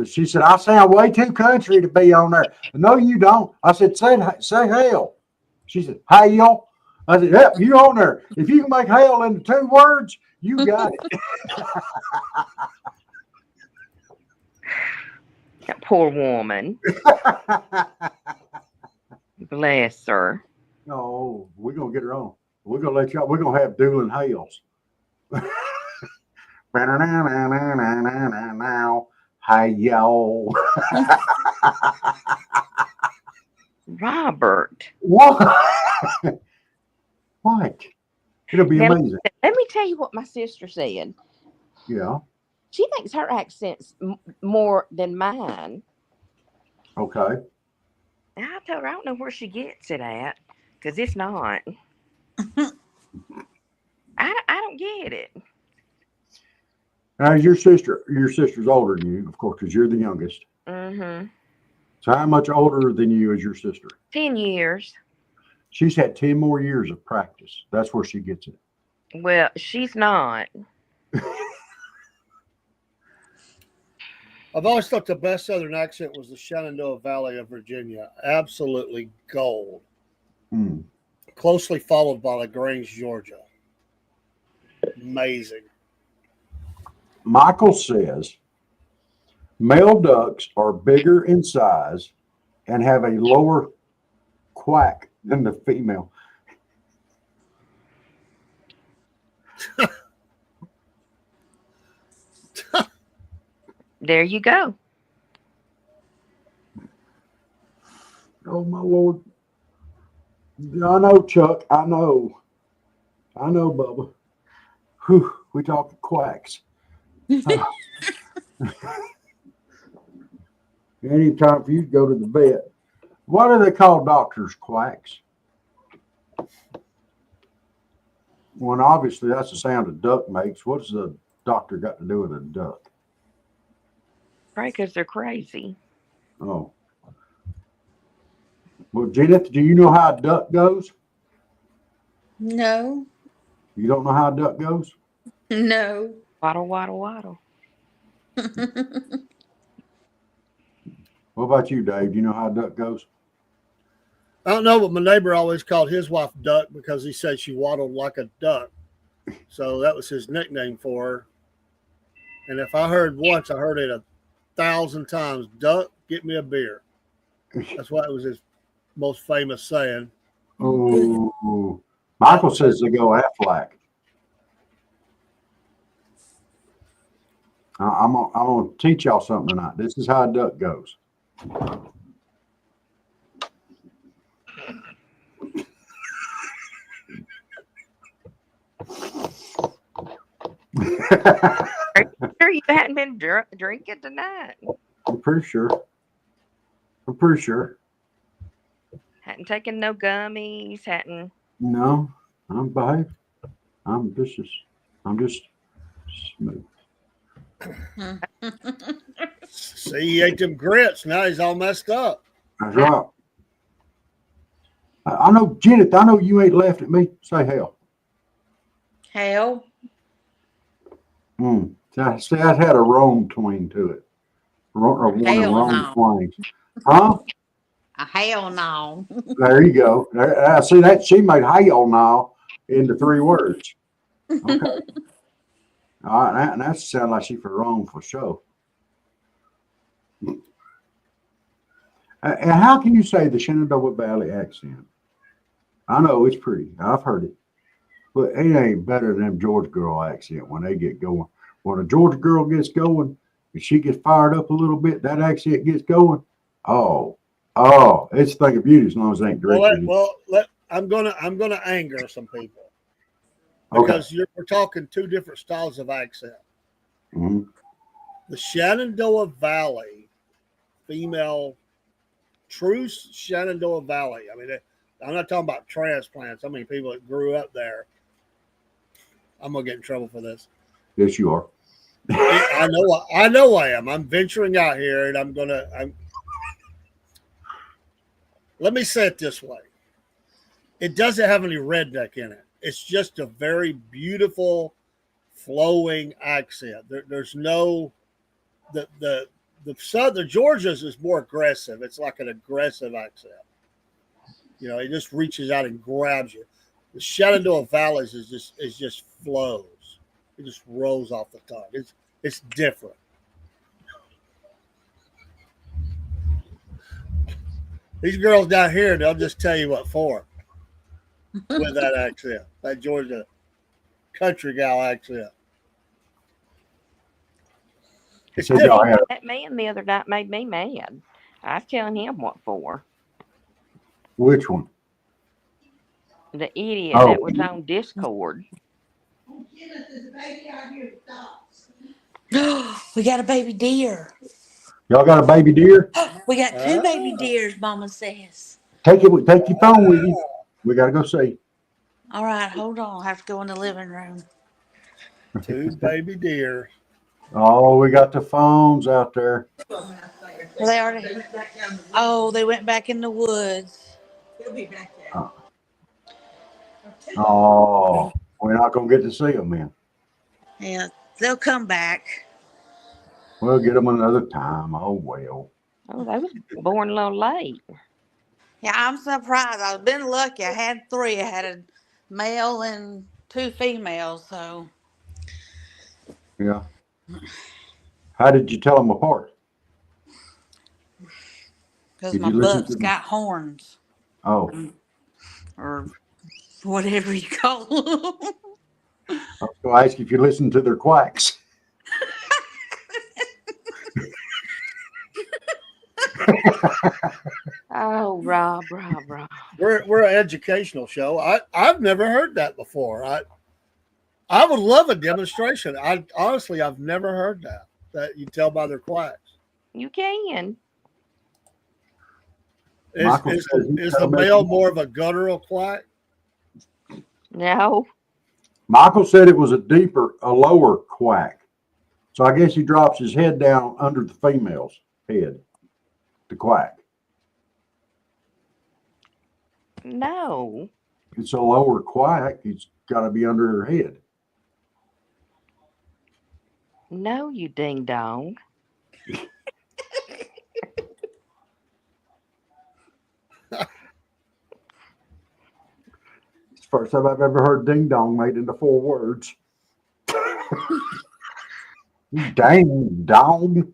Speaker 2: She said, I sound way too country to be on there. No, you don't. I said, say hell. She said, hail. I said, yep, you on there. If you can make hail into 2 words, you got it.
Speaker 4: That poor woman. Bless her.
Speaker 2: No, we're going to get her on. We're going to let y'all, we're going to have dueling hails. Hi, y'all.
Speaker 4: Robert.
Speaker 2: What? What? It'll be
Speaker 4: Now,
Speaker 2: amazing.
Speaker 4: let me tell you what my sister said.
Speaker 2: Yeah.
Speaker 4: She thinks her accent's more than mine.
Speaker 2: Okay.
Speaker 4: And I told her I don't know where she gets it at, because it's not. I don't get it.
Speaker 2: Now, is your sister's older than you, of course, because you're the youngest.
Speaker 4: Mm-hmm.
Speaker 2: So how much older than you is your sister?
Speaker 4: 10 years.
Speaker 2: She's had 10 more years of practice. That's where she gets it.
Speaker 4: Well, she's not.
Speaker 5: I've always thought the best Southern accent was the Shenandoah Valley of Virginia. Absolutely gold.
Speaker 2: Hmm.
Speaker 5: Closely followed by LaGrange, Georgia. Amazing.
Speaker 2: Michael says male ducks are bigger in size and have a lower quack than the female.
Speaker 4: There you go.
Speaker 2: Oh my Lord. I know, Chuck. I know, Bubba. Whew, we talking quacks. Any time for you to go to the vet. Why do they call doctors quacks? When obviously that's the sound a duck makes. What's the doctor got to do with a duck?
Speaker 4: Right, because they're crazy.
Speaker 2: Oh. Well, Janet, do you know how a duck goes?
Speaker 6: No,
Speaker 2: You don't know how a duck goes?
Speaker 6: no.
Speaker 4: Waddle, waddle, waddle.
Speaker 2: What about you, Dave? Do you know how a duck goes?
Speaker 5: I don't know, but my neighbor always called his wife Duck because he said she waddled like a duck. So that was his nickname for her. And if I heard once, I heard it 1,000 times. Duck, get me a beer. That's why it was his most famous saying.
Speaker 2: Oh, Michael says they go Aflac. I'm gonna teach y'all something tonight. This is how a duck goes.
Speaker 4: Sure, you hadn't been drinking tonight.
Speaker 2: I'm pretty sure. I'm pretty sure.
Speaker 4: Hadn't taken no gummies. Hadn't.
Speaker 2: No, I'm behaved. I'm just smooth.
Speaker 5: See, he ate them grits. Now he's all messed up.
Speaker 2: That's right. I know, Janet, I know you ain't laughed at me. Say hell.
Speaker 6: Hell,
Speaker 2: See, that had a Rome twang to it. Or one of
Speaker 6: Hell
Speaker 2: Rome
Speaker 6: no.
Speaker 2: twangs. Huh?
Speaker 6: hell no.
Speaker 2: There you go. There, see that she made hell now into 3 words. Okay. All right, that sounds like she for Rome for sure. And how can you say the Shenandoah Valley accent? I know it's pretty. I've heard it. But it ain't better than them Georgia girl accent when they get going. When a Georgia girl gets going, and she gets fired up a little bit, that accent gets going. Oh, it's a thing of beauty as long as it ain't drinking.
Speaker 5: I'm gonna anger some people
Speaker 2: Okay.
Speaker 5: because we're talking 2 different styles of accent.
Speaker 2: Mhm.
Speaker 5: The Shenandoah Valley female, true Shenandoah Valley. I mean, I'm not talking about transplants. I mean, people that grew up there. I'm gonna get in trouble for this.
Speaker 2: Yes, you are.
Speaker 5: I know I am. I'm venturing out here, and let me say it this way. It doesn't have any redneck in it. It's just a very beautiful, flowing accent. There's no the Southern Georgia's is more aggressive. It's like an aggressive accent. You know, it just reaches out and grabs you. The Shenandoah Valleys is just flows. It just rolls off the tongue. It's different. These girls down here, they'll just tell you what for with that accent, that Georgia country gal accent. It's
Speaker 2: So y'all
Speaker 5: different.
Speaker 2: had
Speaker 4: That man the other night made me mad. I was telling him what for.
Speaker 2: which one?
Speaker 4: The idiot
Speaker 2: Oh.
Speaker 4: that was on Discord.
Speaker 3: We got a baby deer.
Speaker 2: Y'all got a baby deer?
Speaker 3: We got two
Speaker 5: Oh.
Speaker 3: baby deers, Mama says.
Speaker 2: Take your phone with you. We gotta go see.
Speaker 3: All right, hold on. I have to go in the living room.
Speaker 5: 2 baby deer.
Speaker 2: Oh, we got the phones out there.
Speaker 3: They already. Oh, they went back in the woods.
Speaker 2: Oh, we're not gonna get to see them, man.
Speaker 3: Yeah, they'll come back.
Speaker 2: We'll get them another time. Oh well.
Speaker 4: Oh, they was born a little late.
Speaker 3: Yeah, I'm surprised. I've been lucky. I had 3. I had a male and 2 females. So
Speaker 2: Yeah. How did you tell them apart?
Speaker 3: because
Speaker 2: Did
Speaker 3: my
Speaker 2: you listen to
Speaker 3: buck's
Speaker 2: them?
Speaker 3: got horns
Speaker 2: Oh,
Speaker 3: or whatever you call them.
Speaker 2: I was gonna ask if you listened to their quacks.
Speaker 4: Oh, Rob.
Speaker 5: We're an educational show. I've never heard that before. I would love a demonstration. I've never heard that you tell by their quacks.
Speaker 4: You can.
Speaker 2: Michael
Speaker 5: Is
Speaker 2: says he
Speaker 5: the
Speaker 2: tell me-
Speaker 5: male more of a guttural quack?
Speaker 4: No.
Speaker 2: Michael said it was a lower quack. So I guess he drops his head down under the female's head to quack.
Speaker 4: No.
Speaker 2: It's a lower quack. It's got to be under her head.
Speaker 4: No, you ding dong.
Speaker 2: It's the first time I've ever heard ding dong made into 4 words. Dang dong.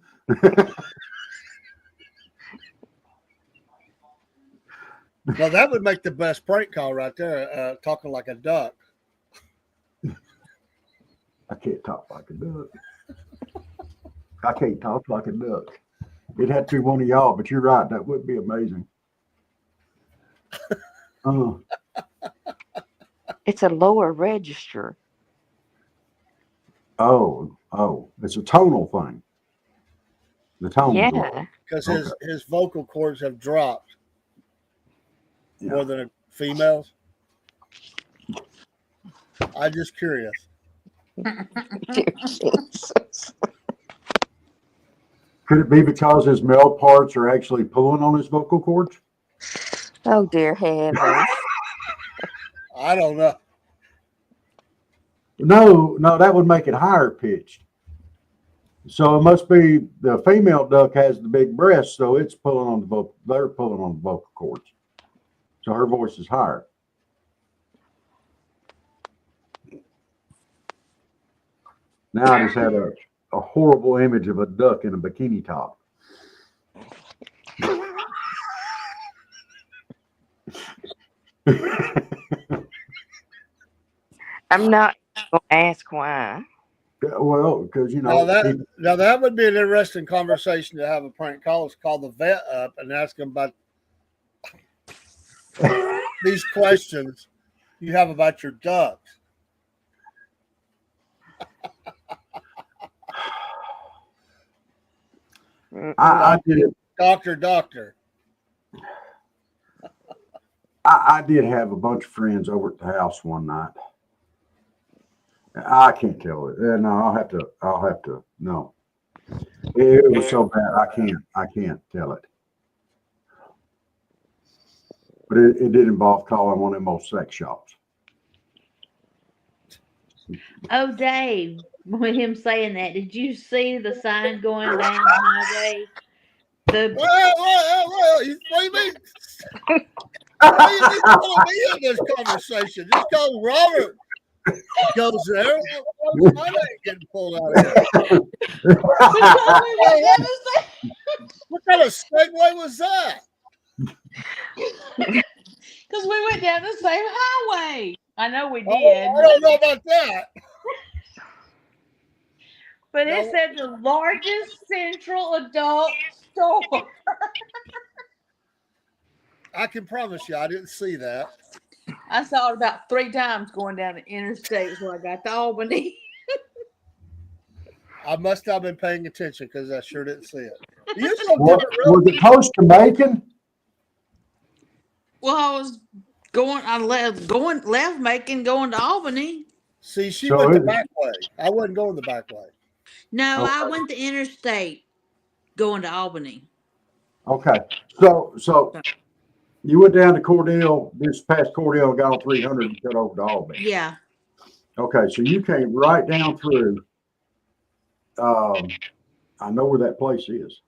Speaker 5: Well, that would make the best prank call right there. Talking like a duck.
Speaker 2: I can't talk like a duck. I can't talk like a duck. It had to be one of y'all, but you're right. That would be amazing.
Speaker 4: It's a lower register.
Speaker 2: Oh, it's a tonal thing. The tone.
Speaker 4: Yeah.
Speaker 5: Because
Speaker 2: Okay.
Speaker 5: his vocal cords have dropped
Speaker 2: Yeah.
Speaker 5: more than a female's. I'm just curious.
Speaker 4: Dear Jesus.
Speaker 2: Could it be because his male parts are actually pulling on his vocal cords?
Speaker 4: Oh, dear heavens.
Speaker 5: I don't know.
Speaker 2: No, that would make it higher pitched. So it must be the female duck has the big breast, so it's pulling on the vocal. They're pulling on the vocal cords, so her voice is higher. Now I just had a horrible image of a duck in a bikini top.
Speaker 4: I'm not going to ask why.
Speaker 2: Well, because you know,
Speaker 5: Now that would be an interesting conversation to have a prank call. Is call the vet up and ask him about these questions you have about your ducks.
Speaker 2: I did.
Speaker 5: Doctor.
Speaker 2: I did have a bunch of friends over at the house one night. I can't tell it. No, I'll have to. No, it was so bad. I can't tell it. But it did involve calling one of them old sex shops.
Speaker 6: Oh, Dave, with him saying that, did you see the sign going down the highway?
Speaker 5: Well, you see me? Why you need to put me in this conversation? Just because Robert goes there, I ain't getting pulled out of here. What kind of segue was that?
Speaker 3: Because we went down the same highway. I know we
Speaker 5: Oh,
Speaker 3: did.
Speaker 5: I don't know about that.
Speaker 3: But it said the largest central adult store.
Speaker 5: I can promise you, I didn't see that.
Speaker 3: I saw it about 3 times going down the interstate before I got to Albany.
Speaker 5: I must not have been paying attention because I sure didn't see it. You just don't
Speaker 2: Was,
Speaker 5: give it real.
Speaker 2: was it close to Macon?
Speaker 6: Well, I left Macon, going to Albany.
Speaker 5: See, she
Speaker 2: So
Speaker 5: went the
Speaker 2: it-
Speaker 5: back way. I wasn't going the back way.
Speaker 6: No, I
Speaker 2: Okay.
Speaker 6: went the interstate going to Albany.
Speaker 2: Okay, so you went down to Cordell, this past Cordell, got on 300 and cut over to Albany.
Speaker 6: Yeah.
Speaker 2: Okay, so you came right down through. I know where that place is.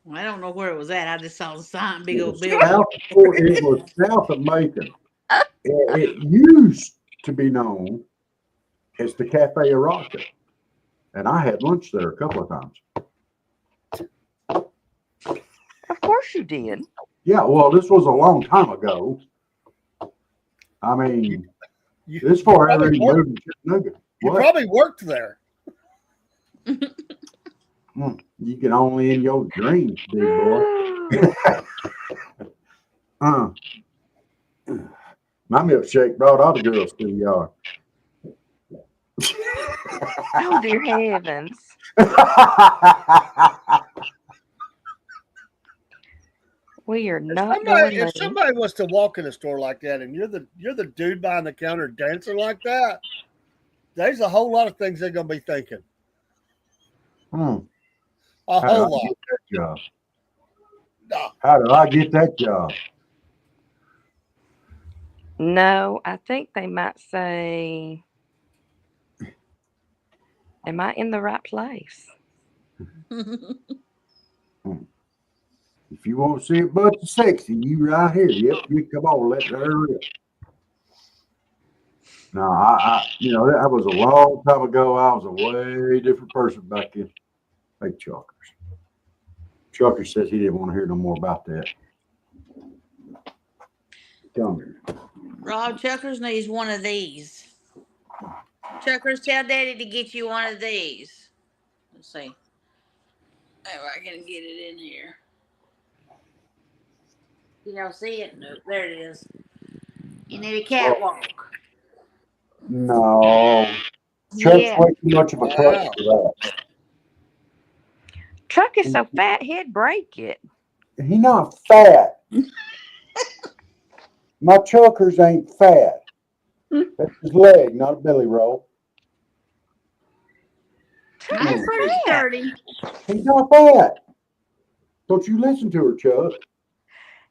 Speaker 6: Well, I don't know where it was at. I just saw the sign, big
Speaker 2: It
Speaker 6: old
Speaker 2: was
Speaker 6: building.
Speaker 2: it was south of Macon. It used to be known as the Cafe Erotica, and I had lunch there a couple of times.
Speaker 4: Of course you did.
Speaker 2: Yeah, well, this was a long time ago. I mean,
Speaker 5: You,
Speaker 2: this far
Speaker 5: probably
Speaker 2: every
Speaker 5: worked-
Speaker 2: moved to Chattanooga.
Speaker 5: you
Speaker 2: What?
Speaker 5: probably worked there.
Speaker 2: You can only in your dreams, big boy. My milkshake brought all the girls to the yard.
Speaker 4: Oh dear heavens. We are not
Speaker 5: Somebody,
Speaker 4: going
Speaker 5: if
Speaker 4: to.
Speaker 5: somebody was to walk in a store like that and you're the dude behind the counter dancing like that, there's a whole lot of things they're gonna be thinking.
Speaker 2: Hmm.
Speaker 5: A
Speaker 2: How did I
Speaker 5: whole lot.
Speaker 2: get that job?
Speaker 5: No.
Speaker 2: How did I get that job?
Speaker 4: No, I think they might say, am I in the right place?
Speaker 2: If you want to see a bunch of sexy, you right here. Yep, you come on, let her rip. No, that was a long time ago. I was a way different person back then. Hey, Chuckers. Chuckers says he didn't want to hear no more about that. Tell me.
Speaker 6: Rob, Chuckers needs one of these. Chuckers, tell Daddy to get you one of these. Let's see. If I can get it in here. You don't see it? No, there it is. You need a catwalk.
Speaker 2: No. Chuck's
Speaker 6: Yeah.
Speaker 2: way too much of a clutch for that.
Speaker 4: Chuck is so fat he'd break it.
Speaker 2: He not fat. My Chuckers ain't fat. That's his leg, not a belly roll.
Speaker 4: Chuck
Speaker 6: Mine's
Speaker 4: is
Speaker 6: pretty
Speaker 4: fat.
Speaker 6: sturdy.
Speaker 2: He's not fat. Don't you listen to her, Chuck?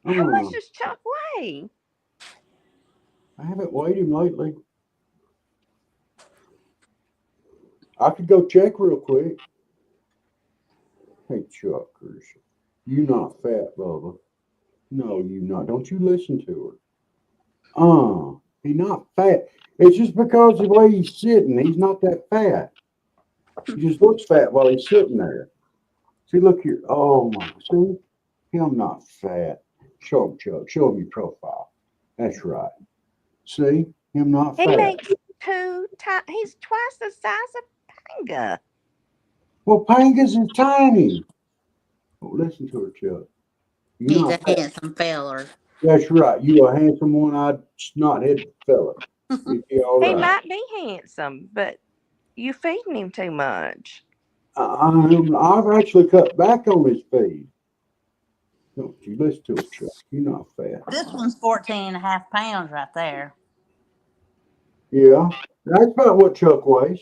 Speaker 4: How much does Chuck weigh?
Speaker 2: I haven't weighed him lately. I could go check real quick. Hey, Chuckers, you not fat, Bubba. No, you not. Don't you listen to her. He not fat. It's just because of the way he's sitting. He's not that fat. He just looks fat while he's sitting there. See, look here. Oh, my. See? Him not fat. Show him, Chuck. Show him your profile. That's right. See? Him not
Speaker 4: He
Speaker 2: fat.
Speaker 4: makes he's twice the size of Panga.
Speaker 2: Well, Pangas is tiny. Oh, listen to her, Chuck. You
Speaker 6: He's
Speaker 2: not
Speaker 6: a
Speaker 2: fat.
Speaker 6: handsome feller.
Speaker 2: That's right. You a handsome one-eyed snot-headed fella. You be all
Speaker 4: He
Speaker 2: right.
Speaker 4: might be handsome, but you feeding him too much.
Speaker 2: I've actually cut back on his feed. Don't you listen to her, Chuck. You're not fat.
Speaker 6: This one's 14.5 pounds right there.
Speaker 2: Yeah, that's about what Chuck weighs.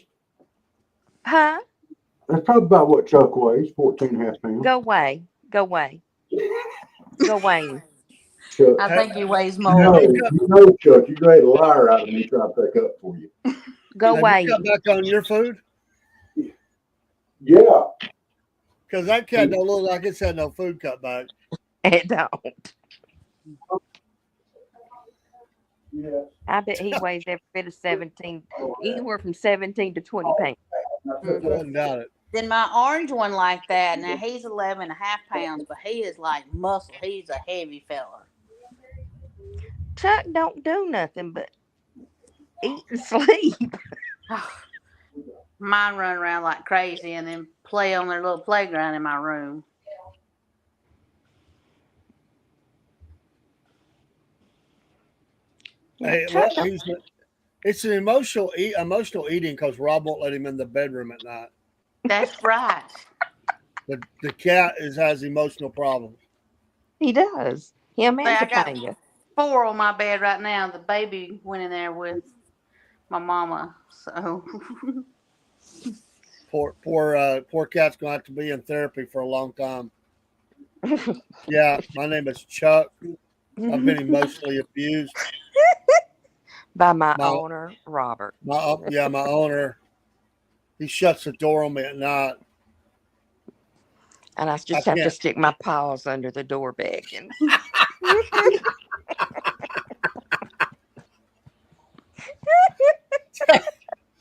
Speaker 4: Huh?
Speaker 2: That's probably about what Chuck weighs, 14.5 pounds.
Speaker 4: Go away. Go away. Go away.
Speaker 2: Chuck,
Speaker 6: I think he weighs
Speaker 2: you
Speaker 6: more.
Speaker 2: know, Chuck, you made a liar out of me trying to pick up for you.
Speaker 4: Go
Speaker 5: Have
Speaker 4: away.
Speaker 5: you cut back on your food?
Speaker 2: Yeah.
Speaker 5: Because that cat don't look like it's had no food cut back.
Speaker 4: It don't.
Speaker 2: Yeah.
Speaker 4: I bet he weighs every bit of 17, anywhere from 17 to 20 pounds.
Speaker 5: I wouldn't doubt it.
Speaker 6: Then my orange one like that. Now he's 11.5 pounds, but he is like muscle. He's a heavy fella.
Speaker 4: Chuck don't do nothing but eat and sleep.
Speaker 6: Mine run around like crazy and then play on their little playground in my room.
Speaker 5: Hey,
Speaker 4: Chuck
Speaker 5: well,
Speaker 4: don't-
Speaker 5: it's an emotional eating because Rob won't let him in the bedroom at night.
Speaker 6: That's right.
Speaker 5: The cat has emotional problems.
Speaker 4: He does. Him and
Speaker 6: Say, I got
Speaker 4: Topanga.
Speaker 6: 4 on my bed right now. The baby went in there with my mama. So
Speaker 5: Poor cat's gonna have to be in therapy for a long time. Yeah, my name is Chuck. I've been emotionally abused.
Speaker 4: By my
Speaker 5: My-
Speaker 4: owner, Robert.
Speaker 5: My owner, he shuts the door on me at night.
Speaker 4: And I just
Speaker 5: I
Speaker 4: have to
Speaker 5: can't.
Speaker 4: stick my paws under the door begging.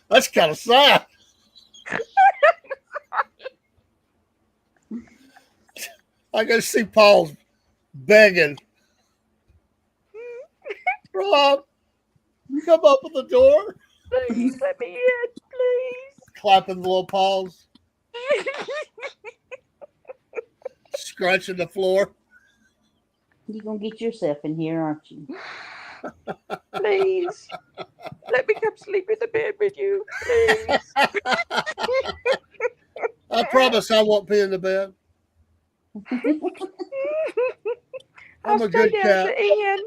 Speaker 5: That's kind of sad. I can see Paul's begging. Rob, come up at the door,
Speaker 4: Please let me in, please.
Speaker 5: clapping the little paws, scratching the floor.
Speaker 6: you're gonna get yourself in here, aren't you?
Speaker 4: Please. Let me come sleep in the bed with you, please.
Speaker 5: I promise I won't be in the bed. I'm
Speaker 4: I'll
Speaker 5: a
Speaker 4: stay
Speaker 5: good
Speaker 4: down
Speaker 5: cat.
Speaker 4: at the end.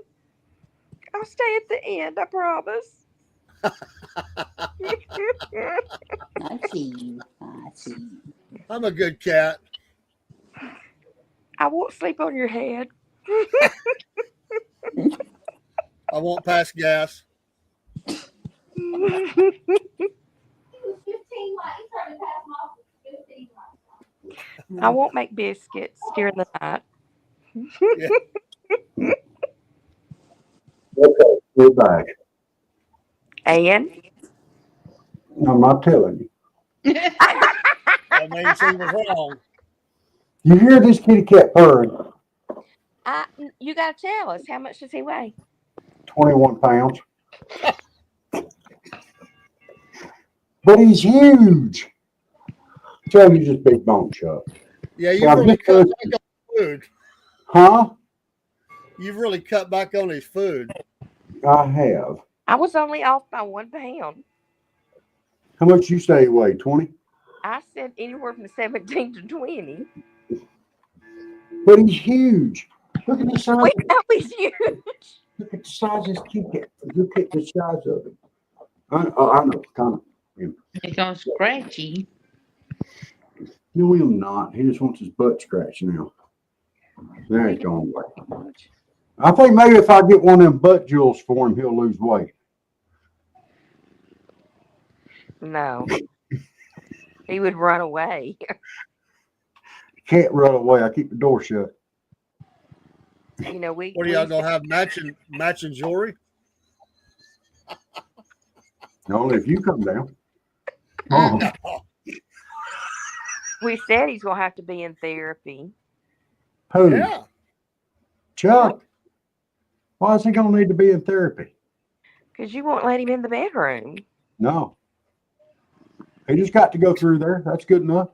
Speaker 4: I'll stay at the end, I promise.
Speaker 6: I see you. I see you.
Speaker 5: I'm a good cat.
Speaker 4: I won't sleep on your head.
Speaker 5: I won't pass gas.
Speaker 4: I won't make biscuits during the night.
Speaker 2: Okay, we're back.
Speaker 4: And
Speaker 2: I'm not telling you.
Speaker 5: That means he was wrong.
Speaker 2: You hear this kitty cat purring?
Speaker 4: you gotta tell us, how much does he weigh?
Speaker 2: 21 pounds. But he's huge. Tell you just big bone, Chuck.
Speaker 5: Yeah, you've
Speaker 2: Well,
Speaker 5: really
Speaker 2: because-
Speaker 5: cut back on food.
Speaker 2: Huh?
Speaker 5: You've really cut back on his food.
Speaker 2: I have.
Speaker 4: I was only off by 1 pound.
Speaker 2: How much you say he weighed? 20?
Speaker 4: I said anywhere from 17 to 20.
Speaker 2: But he's huge. Look at the size.
Speaker 4: Wait, that was huge.
Speaker 2: Look at the size of this kitty cat. Look at the size of it. I know, kind of.
Speaker 6: It's gonna scratchy.
Speaker 2: No, he'll not. He just wants his butt scratched now. There it's going away. I think maybe if I get one of them butt jewels for him, he'll lose weight.
Speaker 4: No. He would run away.
Speaker 2: Can't run away. I keep the door shut.
Speaker 4: You know, we
Speaker 5: What are y'all gonna have matching jewelry?
Speaker 2: Only if you come down. Oh,
Speaker 4: we said he's gonna have to be in therapy.
Speaker 2: who?
Speaker 5: Yeah.
Speaker 2: Chuck. Why is he gonna need to be in therapy?
Speaker 4: Because you won't let him in the bedroom.
Speaker 2: No. He just got to go through there. That's good enough.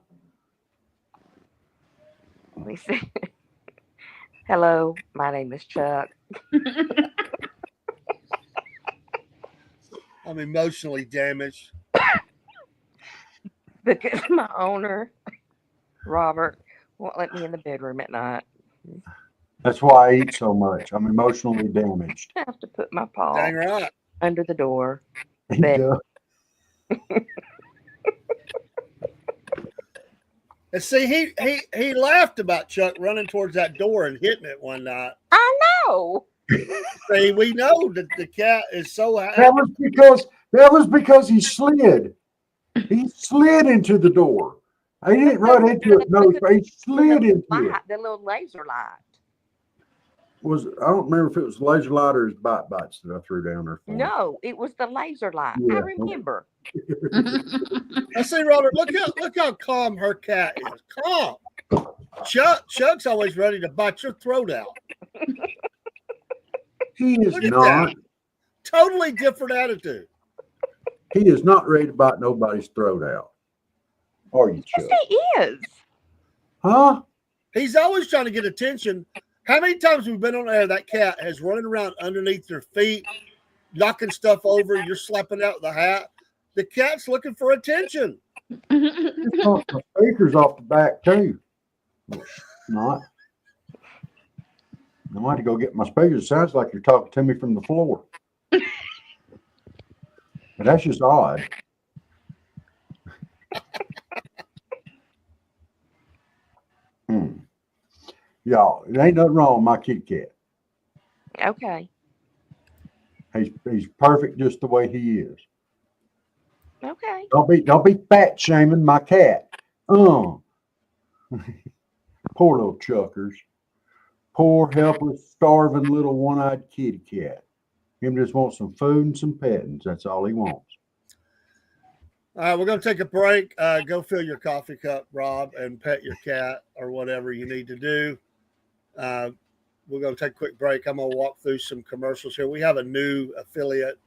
Speaker 4: We said, hello, my name is Chuck.
Speaker 5: I'm emotionally damaged.
Speaker 4: Because my owner, Robert, won't let me in the bedroom at night.
Speaker 2: That's why I eat so much. I'm emotionally damaged.
Speaker 4: I have to put my paw
Speaker 5: Dang right.
Speaker 4: under the door.
Speaker 2: He
Speaker 4: Bet.
Speaker 2: does.
Speaker 5: And see, he laughed about Chuck running towards that door and hitting it one night.
Speaker 4: I know.
Speaker 5: See, we know that the cat is so happy.
Speaker 2: That was because he slid. He slid into the door. I didn't run into it. No, he slid into it.
Speaker 4: The little laser light.
Speaker 2: I don't remember if it was laser light or his bite bites that I threw down there. For him.
Speaker 4: No, it was the laser light.
Speaker 2: Yeah.
Speaker 4: I remember.
Speaker 5: I see, Robert. Look how calm her cat is. Calm. Chuck's always ready to bite your throat out.
Speaker 2: He is
Speaker 5: Look at
Speaker 2: not.
Speaker 5: that. Totally different attitude.
Speaker 2: He is not ready to bite nobody's throat out. Are you,
Speaker 4: Yes,
Speaker 2: Chuck?
Speaker 4: he is.
Speaker 2: Huh?
Speaker 5: He's always trying to get attention. How many times we've been on air, that cat has running around underneath your feet, knocking stuff over, you're slapping out the hat. The cat's looking for attention.
Speaker 2: It's off my speakers off the back too. Not. I might have to go get my speakers. It sounds like you're talking to me from the floor. But that's just odd. Y'all, it ain't nothing wrong with my kitty cat.
Speaker 4: Okay.
Speaker 2: He's perfect just the way he is.
Speaker 4: Okay.
Speaker 2: Don't be fat shaming my cat. Poor little Chuckers. Poor, helpless, starving little one-eyed kitty cat. Him just wants some food and some pettings. That's all he wants.
Speaker 5: All right, we're going to take a break. Go fill your coffee cup, Rob, and pet your cat or whatever you need to do. We're going to take a quick break. I'm going to walk through some commercials here. We have a new affiliate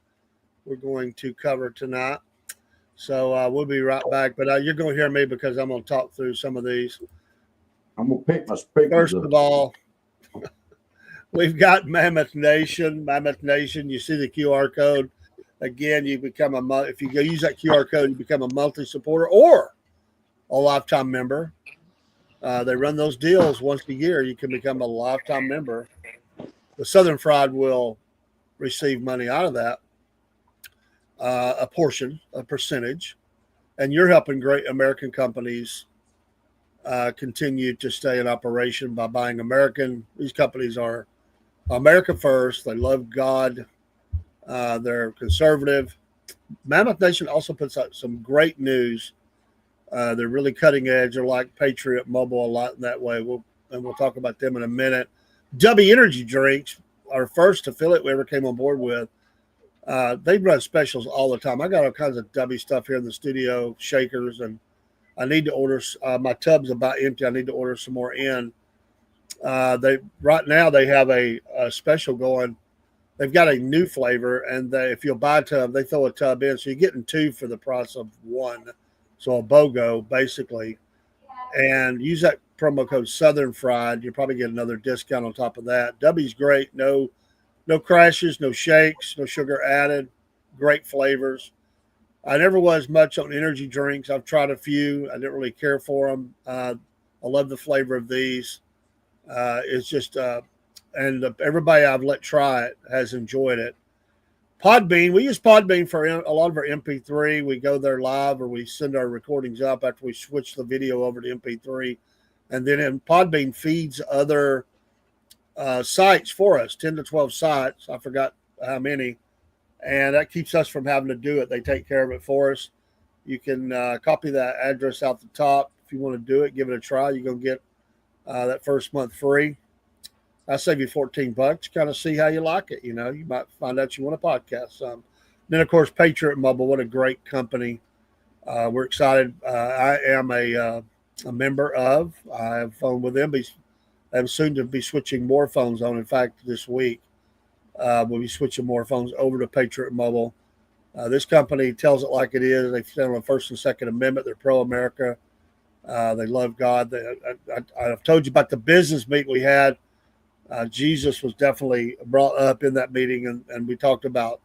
Speaker 5: we're going to cover tonight. So we'll be right back. But you're going to hear me because I'm going to talk through some of these.
Speaker 2: I'm going to pick my speakers
Speaker 5: First
Speaker 2: up.
Speaker 5: of all, we've got Mammoth Nation. Mammoth Nation, you see the QR code. Again, you become if you go use that QR code, you become a monthly supporter or a lifetime member. They run those deals once a year. You can become a lifetime member. The Southern Fried will receive money out of that, a portion, a percentage, and you're helping great American companies continue to stay in operation by buying American. These companies are America first. They love God. They're conservative. Mammoth Nation also puts out some great news. They're really cutting edge. They're like Patriot Mobile a lot in that way. We'll talk about them in a minute. W Energy Drinks, our first affiliate we ever came on board with. They run specials all the time. I got all kinds of W stuff here in the studio, shakers, and I need to order. My tub's about empty. I need to order some more in. Right now they have a special going. They've got a new flavor, and if you'll buy a tub, they throw a tub in, so you're getting two for the price of one. So a BOGO, basically. And use that promo code Southern Fried. You'll probably get another discount on top of that. W's great. No crashes, no shakes, no sugar added. Great flavors. I never was much on energy drinks. I've tried a few. I didn't really care for them. I love the flavor of these. It's just, everybody I've let try it has enjoyed it. Podbean, we use Podbean for a lot of our MP3. We go there live or we send our recordings up after we switch the video over to MP3. And then Podbean feeds other sites for us, 10 to 12 sites. I forgot how many. And that keeps us from having to do it. They take care of it for us. You can copy that address out the top. If you want to do it, give it a try. You're going to get that first month free. I'll save you $14. Kind of see how you like it. You know, you might find out you want a podcast some. Then, of course, Patriot Mobile. What a great company. We're excited. I am a member of. I have phoned with them. I'm soon to be switching more phones on. In fact, this week, we'll be switching more phones over to Patriot Mobile. This company tells it like it is. They stand on the First and Second Amendment. They're pro-America. They love God. I've told you about the business meeting we had. Jesus was definitely brought up in that meeting, and we talked about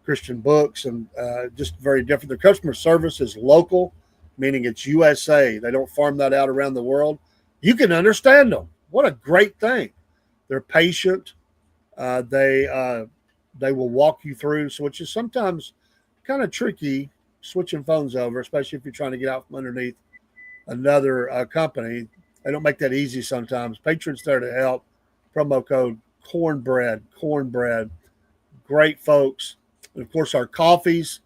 Speaker 5: Christian books and just very different. The customer service is local, meaning it's USA. They don't farm that out around the world. You can understand them. What a great thing. They're patient. They will walk you through, so which is sometimes kind of tricky switching phones over, especially if you're trying to get out from underneath another company. They don't make that easy sometimes. Patriot's there to help. Promo code cornbread. Great folks. And of course, our coffees.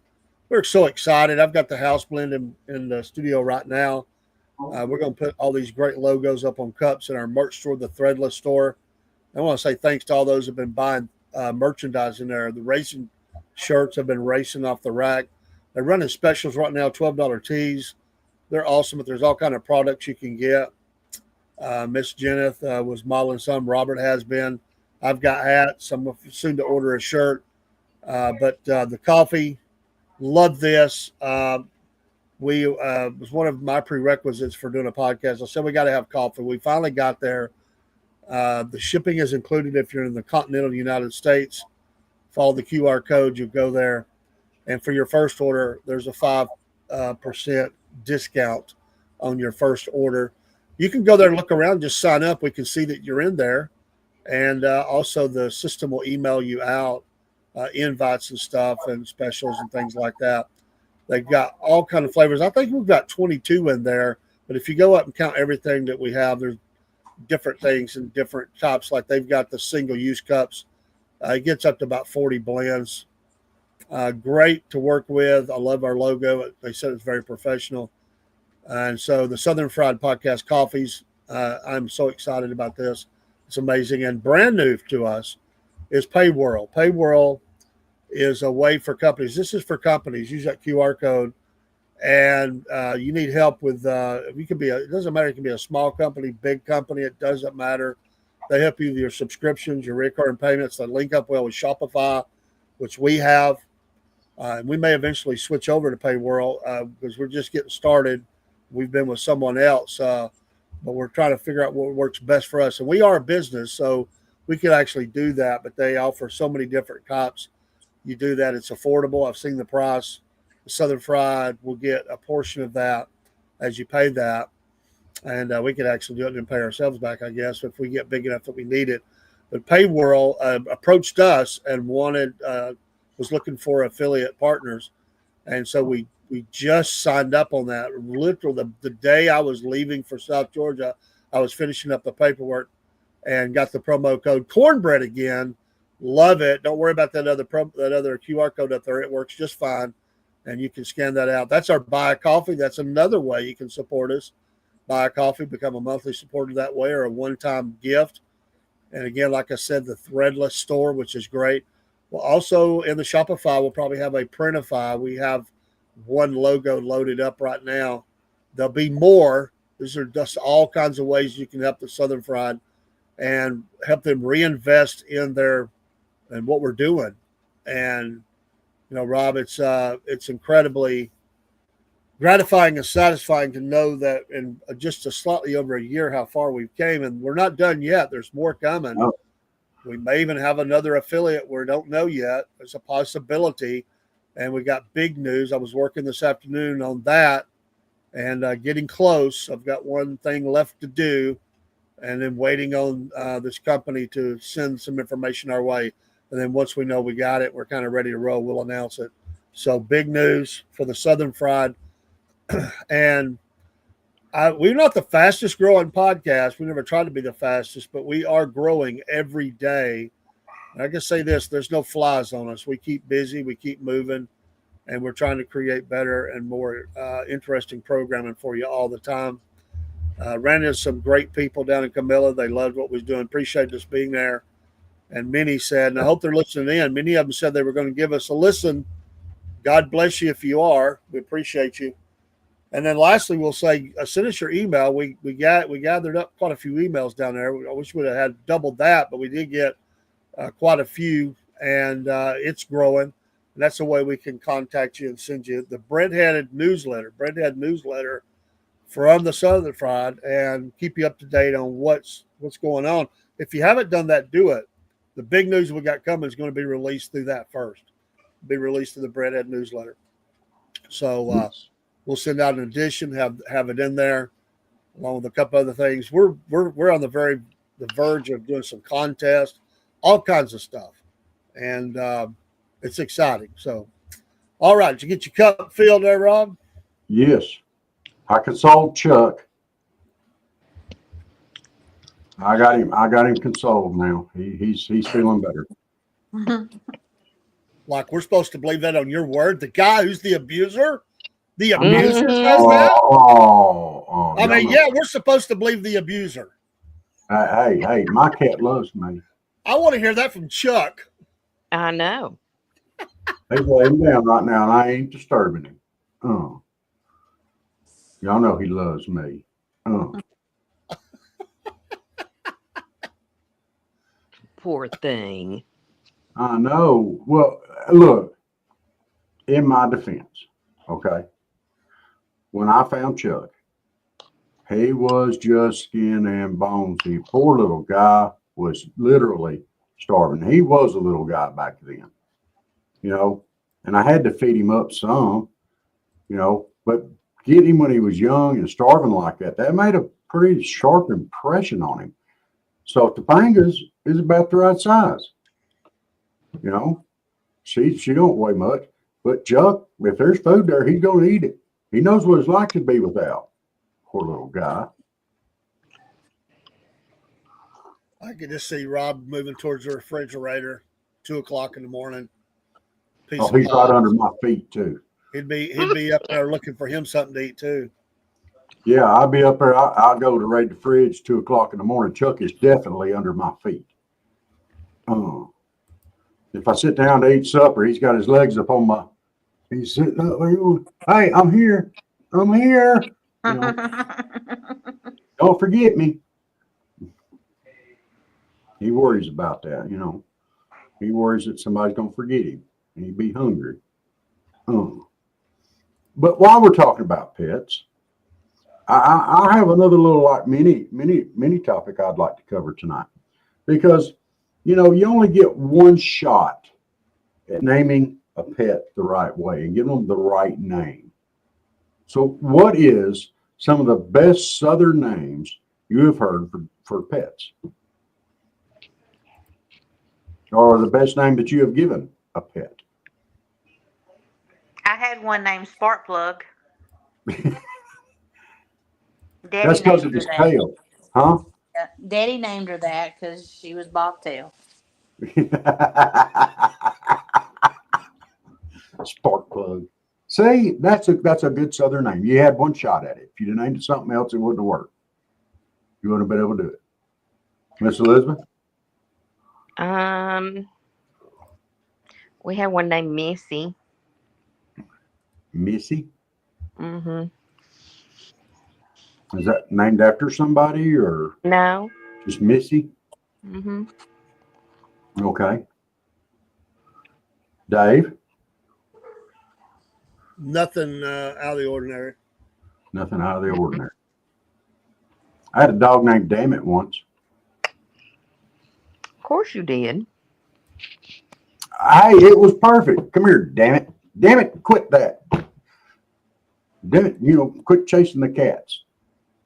Speaker 5: We're so excited. I've got the house blend in the studio right now. We're going to put all these great logos up on cups in our merch store, the Threadless store. I want to say thanks to all those who have been buying merchandise in there. The racing shirts have been racing off the rack. They're running specials right now, $12 tees. They're awesome, but there's all kind of products you can get. Miss Jenneth was modeling some. Robert has been. I've got hats. I'm soon to order a shirt. But the coffee, love this. Was one of my prerequisites for doing a podcast. I said we got to have coffee. We finally got there. The shipping is included if you're in the continental United States. Follow the QR code. You'll go there. And for your first order, there's a 5% discount on your first order. You can go there and look around, just sign up. We can see that you're in there. And also the system will email you out invites and stuff and specials and things like that. They've got all kind of flavors. I think we've got 22 in there, but if you go up and count everything that we have, there's different things and different types. Like they've got the single-use cups. It gets up to about 40 blends. Great to work with. I love our logo. They said it's very professional. And so the Southern Fried Podcast coffees, I'm so excited about this. It's amazing. And brand new to us is PayWorld. PayWorld is a way for companies. This is for companies. Use that QR code. And you need help with, you can be, it doesn't matter. It can be a small company, big company. It doesn't matter. They help you with your subscriptions, your recurring payments. They link up well with Shopify, which we have. And we may eventually switch over to PayWorld because we're just getting started. We've been with someone else, but we're trying to figure out what works best for us. And we are a business, so we could actually do that, but they offer so many different types. You do that, it's affordable. I've seen the price. The Southern Fried will get a portion of that as you pay that. And we could actually do it and pay ourselves back, I guess, if we get big enough that we need it. But PayWorld approached us and was looking for affiliate partners. And so we just signed up on that. Literally the day I was leaving for South Georgia, I was finishing up the paperwork and got the promo code Cornbread again. Love it. Don't worry about that other QR code up there. It works just fine. And you can scan that out. That's our Buy a Coffee. That's another way you can support us. Buy a coffee, become a monthly supporter that way, or a one-time gift. And again, like I said, the threadless store, which is great. Well, also in the Shopify, we'll probably have a Printify. We have one logo loaded up right now. There'll be more. These are just all kinds of ways you can help the Southern Fried and help them reinvest in what we're doing. And you know, Rob, it's incredibly gratifying and satisfying to know that in just a slightly over a year how far we've came, and we're not done yet. There's more coming. Oh. We may even have another affiliate. We don't know yet. There's a possibility, and we got big news. I was working this afternoon on that and getting close. I've got one thing left to do, and then waiting on this company to send some information our way. And then once we know we got it, we're kind of ready to roll. We'll announce it. So big news for the Southern Fried. And we're not the fastest growing podcast. We never tried to be the fastest, but we are growing every day. And I can say this, there's no flies on us. We keep busy, we keep moving, and we're trying to create better and more interesting programming for you all the time. Ran into some great people down in Camilla. They loved what we was doing. Appreciate us being there. And many said, and I hope they're listening in, many of them said they were going to give us a listen. God bless you if you are. We appreciate you. And then lastly, we'll say, send us your email. We gathered up quite a few emails down there. I wish we'd have had doubled that, but we did get quite a few, and it's growing. And that's the way we can contact you and send you the Breadhead newsletter from the Southern Fried, and keep you up to date on what's going on. If you haven't done that, do it. The big news we got coming is going to be released through that first. Be released through the Breadhead newsletter. So we'll send out an edition, have it in there, along with a couple other things. We're on the verge of doing some contests, all kinds of stuff, and it's exciting. So, all right, did you get your cup filled there, Rob?
Speaker 2: Yes, I consoled Chuck. I got him consoled now. He's feeling better.
Speaker 5: Like we're supposed to believe that on your word? The guy who's the abuser? The abuser says that? I mean, yeah, we're supposed to believe the abuser.
Speaker 2: Hey, my cat loves me.
Speaker 5: I want to hear that from Chuck.
Speaker 4: I know.
Speaker 2: He's laying down right now, and I ain't disturbing him. Y'all know he loves me.
Speaker 4: Poor thing.
Speaker 2: I know. Well, look, in my defense, okay, when I found Chuck, he was just skin and bones. The poor little guy was literally starving. He was a little guy back then, you know, and I had to feed him up some, you know, but getting him when he was young and starving like that, that made a pretty sharp impression on him. So Topanga's is about the right size. You know, she don't weigh much, but Chuck, if there's food there, he's gonna eat it. He knows what it's like to be without. Poor little guy.
Speaker 5: I could just see Rob moving towards the refrigerator, 2 o'clock in the morning. Piece
Speaker 2: Oh,
Speaker 5: of
Speaker 2: he's right
Speaker 5: pie.
Speaker 2: under my feet too.
Speaker 5: He'd be up there looking for him something to eat too.
Speaker 2: Yeah, I'll be up there. I'll go to raid the fridge 2 o'clock in the morning. Chuck is definitely under my feet. If I sit down to eat supper, he's got his legs up on my. He's sitting up there. Hey, I'm here. I'm here. You know, don't forget me. He worries about that. You know, he worries that somebody's gonna forget him and he'd be hungry. But while we're talking about pets, I have another little like mini topic I'd like to cover tonight, because you know you only get one shot at naming a pet the right way and giving them the right name. So, what is some of the best Southern names you have heard for pets, or the best name that you have given a pet?
Speaker 3: I had one named Sparkplug. Daddy
Speaker 2: That's because
Speaker 3: named
Speaker 2: of
Speaker 3: her
Speaker 2: his
Speaker 3: that.
Speaker 2: tail, huh?
Speaker 3: Yeah, Daddy named her that because she was bobtail.
Speaker 2: Spark plug. See, that's a good Southern name. You had one shot at it. If you'd have named it something else, it wouldn't have worked. You wouldn't have been able to do it. Miss Elizabeth?
Speaker 4: We had one named Missy.
Speaker 2: Missy?
Speaker 4: Mm-hmm.
Speaker 2: Is that named after somebody or
Speaker 4: No.
Speaker 2: just Missy?
Speaker 4: Mm-hmm.
Speaker 2: Okay. Dave?
Speaker 5: Nothing out of the ordinary.
Speaker 2: Nothing out of the ordinary. I had a dog named Damn It once.
Speaker 4: Of course you did.
Speaker 2: Hey, it was perfect. Come here, damn it. Damn it, quit that. Damn it, quit chasing the cats.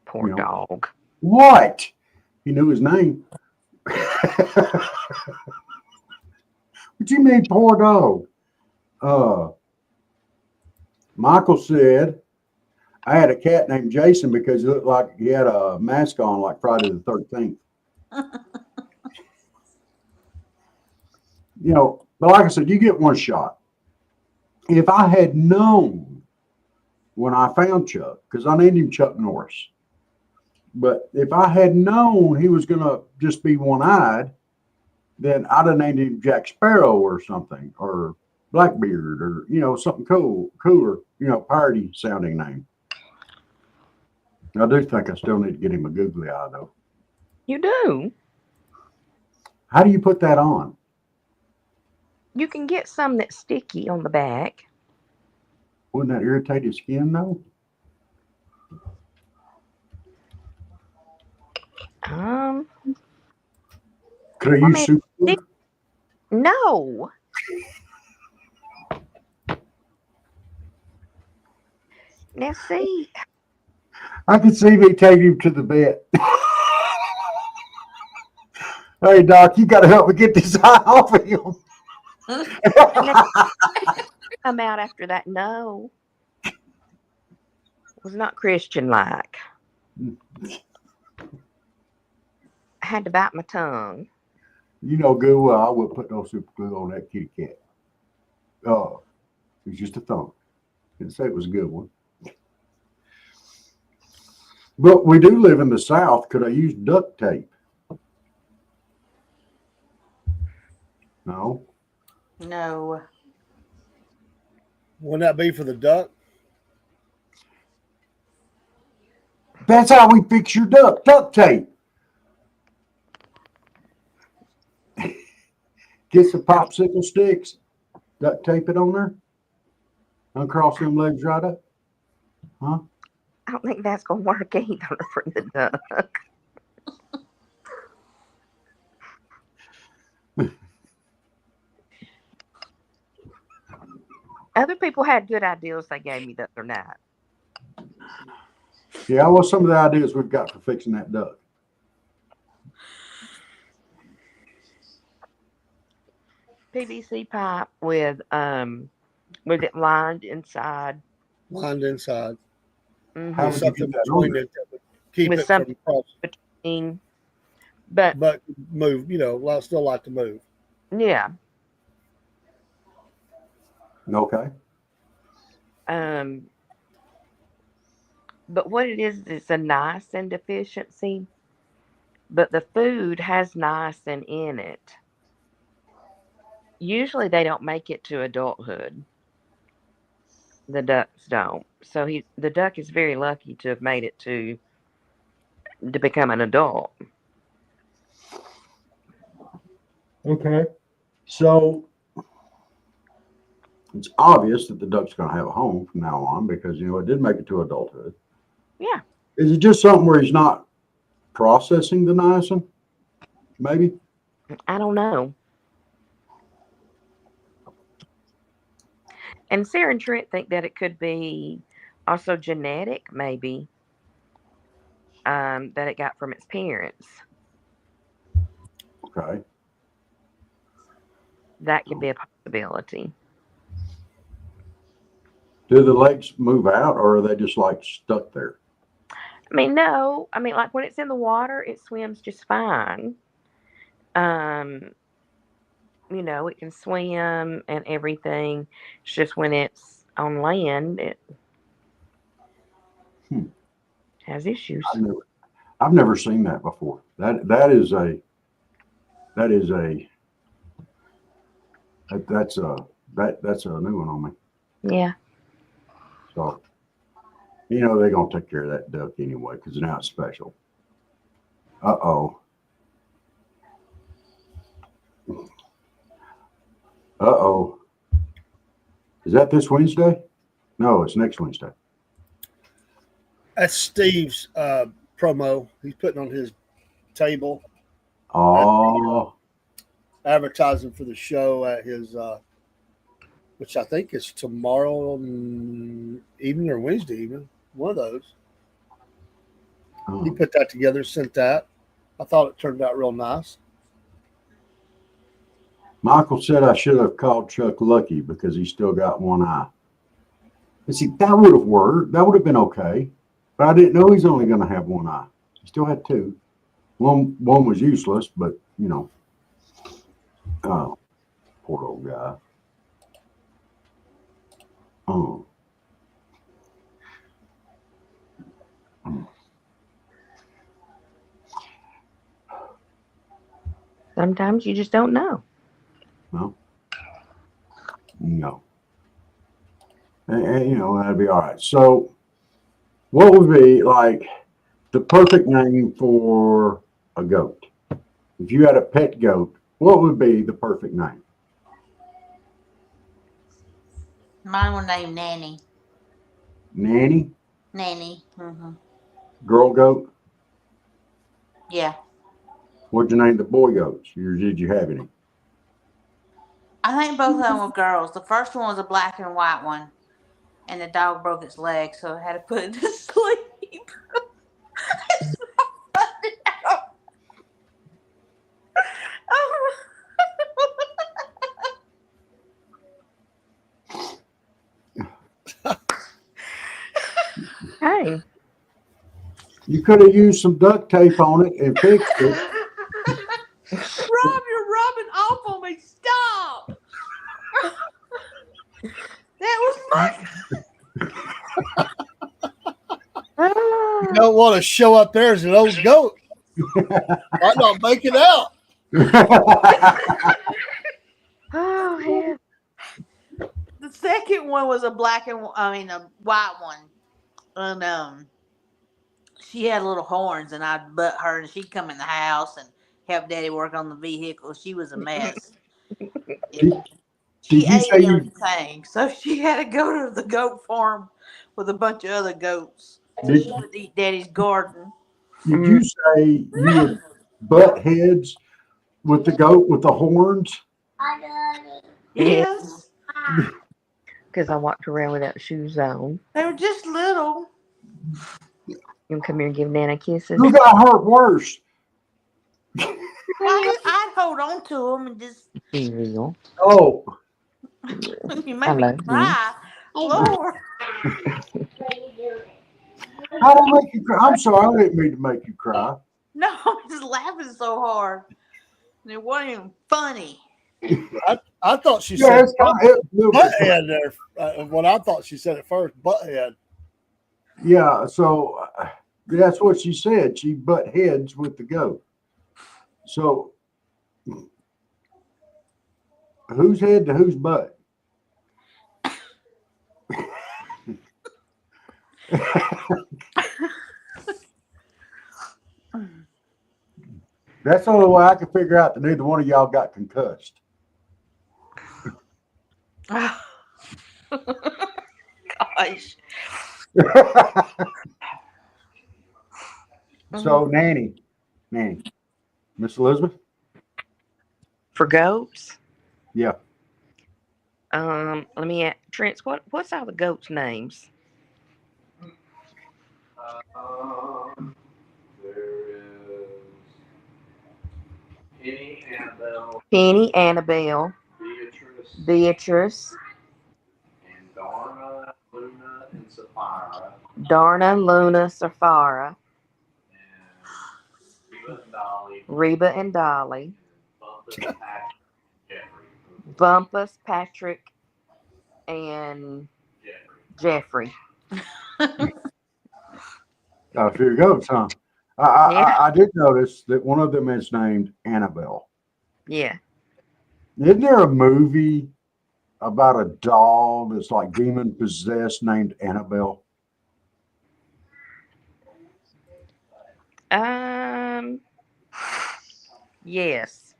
Speaker 4: Poor
Speaker 2: You know.
Speaker 4: dog.
Speaker 2: What? He knew his name. What you mean, poor dog? Michael said, I had a cat named Jason because he looked like he had a mask on like Friday the 13th. But like I said, you get one shot. If I had known when I found Chuck, because I named him Chuck Norris, but if I had known he was going to just be one-eyed, then I'd have named him Jack Sparrow or something, or Blackbeard, or, something cooler, parody sounding name. I do think I still need to get him a googly eye, though.
Speaker 4: You do.
Speaker 2: How do you put that on?
Speaker 4: You can get some that's sticky on the back.
Speaker 2: Wouldn't that irritate his skin, though? Could I use super glue?
Speaker 4: No. Now see.
Speaker 2: I can see me taking him to the vet. Hey, Doc, you got to help me get this eye off of him.
Speaker 4: Come out after that. No. It was not Christian like. I had to bite my tongue.
Speaker 2: Good well, I would put no super glue on that kitty cat. Oh, it was just a thumb. Didn't say it was a good one. But we do live in the South. Could I use duct tape? No.
Speaker 3: No.
Speaker 5: Wouldn't that be for the duck?
Speaker 2: That's how we fix your duct tape. Get some popsicle sticks, duct tape it on there, uncross them legs right up. Huh?
Speaker 4: I don't think that's going to work either for the duck. Other people had good ideas they gave me the other night.
Speaker 2: Yeah, what's some of the ideas we've got for fixing that duck?
Speaker 4: PVC pipe with it lined inside.
Speaker 5: Lined inside.
Speaker 2: How
Speaker 4: Mhm.
Speaker 2: would you
Speaker 5: Something
Speaker 2: get that on
Speaker 5: between
Speaker 2: there?
Speaker 5: it that would keep
Speaker 4: With
Speaker 5: it from
Speaker 4: something
Speaker 5: crossing,
Speaker 4: between, but
Speaker 5: but move, still like to move.
Speaker 4: yeah.
Speaker 2: Okay.
Speaker 4: But what it is, it's a niacin deficiency, but the food has niacin in it. Usually they don't make it to adulthood. The ducks don't. So the duck is very lucky to have made it to become an adult.
Speaker 2: Okay. So it's obvious that the duck's going to have a home from now on because, it did make it to adulthood.
Speaker 4: Yeah.
Speaker 2: Is it just something where he's not processing the niacin? Maybe?
Speaker 4: I don't know. And Sarah and Trent think that it could be also genetic, maybe, that it got from its parents.
Speaker 2: Okay.
Speaker 4: That could be a possibility.
Speaker 2: Do the legs move out or are they just like stuck there?
Speaker 4: I mean, no. I mean, like when it's in the water, it swims just fine. It can swim and everything. It's just when it's on land, it has issues.
Speaker 2: I've never seen that before. That's a new one on me.
Speaker 4: Yeah.
Speaker 2: So, they're going to take care of that duck anyway because now it's special. Uh-oh. Uh-oh. Is that this Wednesday? No, it's next Wednesday.
Speaker 5: That's Steve's promo. He's putting on his table,
Speaker 2: Oh,
Speaker 5: advertising for the show at his, which I think is tomorrow evening or Wednesday evening. One of those. He put that together, sent that. I thought it turned out real nice.
Speaker 2: Michael said I should have called Chuck Lucky because he's still got one eye. And see, that would have worked. That would have been okay. But I didn't know he's only going to have one eye. He still had two. One was useless, but, oh, poor old guy. Oh.
Speaker 4: Sometimes you just don't know.
Speaker 2: No. And that'd be all right. So what would be like the perfect name for a goat? If you had a pet goat, what would be the perfect name?
Speaker 3: Mine was named Nanny.
Speaker 2: Nanny?
Speaker 3: Nanny. Mm-hmm.
Speaker 2: Girl goat?
Speaker 3: Yeah.
Speaker 2: What'd you name the boy goats? Or did you have any?
Speaker 3: I think both of them were girls. The first one was a black and white one, and the dog broke its leg, so I had to put it to sleep. It's so funny.
Speaker 4: Hey.
Speaker 2: You could have used some duct tape on it and fixed it.
Speaker 6: Rob, you're rubbing off on me. Stop. That was my.
Speaker 5: You don't want to show up there as an old goat. Might not make it out.
Speaker 4: Oh, yeah.
Speaker 6: The second one was a white one. And she had little horns, and I'd butt her, and she'd come in the house and help Daddy work on the vehicle. She was a mess.
Speaker 2: Did
Speaker 6: She
Speaker 2: you
Speaker 6: ate
Speaker 2: say you-
Speaker 6: everything, so she had to go to the goat farm with a bunch of other goats. So
Speaker 2: Did-
Speaker 6: she would eat Daddy's garden.
Speaker 2: Did you say you would butt heads with the goat with the horns?
Speaker 6: Yes,
Speaker 4: Because I walked around without shoes on.
Speaker 6: they were just little.
Speaker 4: You come here and give Nana kisses.
Speaker 2: Who got hurt worse?
Speaker 6: I'd hold on to him and just
Speaker 4: Be real.
Speaker 2: Oh,
Speaker 6: you
Speaker 4: I
Speaker 6: make me
Speaker 4: love you.
Speaker 6: cry. Lord.
Speaker 2: how did I make you cry? I'm sorry, I didn't mean to make you cry.
Speaker 6: No, I'm just laughing so hard. And it wasn't even funny.
Speaker 5: I thought she
Speaker 2: Yeah,
Speaker 5: said
Speaker 2: it's kind of,
Speaker 5: butthead there. What I thought she said at first, butthead.
Speaker 2: yeah. So that's what she said. She butt heads with the goat. So whose head to whose butt? That's the only way I can figure out that neither one of y'all got concussed.
Speaker 6: Gosh.
Speaker 2: So Nanny, Miss Elizabeth,
Speaker 4: For goats,
Speaker 2: yeah.
Speaker 4: let me ask Trent, what's all the goats' names?
Speaker 7: There is
Speaker 4: Penny, Annabelle, Beatrice,
Speaker 7: and Darna, Luna, and Sapphira,
Speaker 4: Darna, Luna, Sapphira,
Speaker 7: and
Speaker 4: Reba and Dolly,
Speaker 7: Bumpus, Patrick, Jeffrey.
Speaker 4: Bumpus, Patrick, and Jeffrey.
Speaker 2: A few goats, huh? I did notice that one of them is named Annabelle.
Speaker 4: Yeah.
Speaker 2: Isn't there a movie about a doll that's like demon possessed named Annabelle?
Speaker 4: Yes.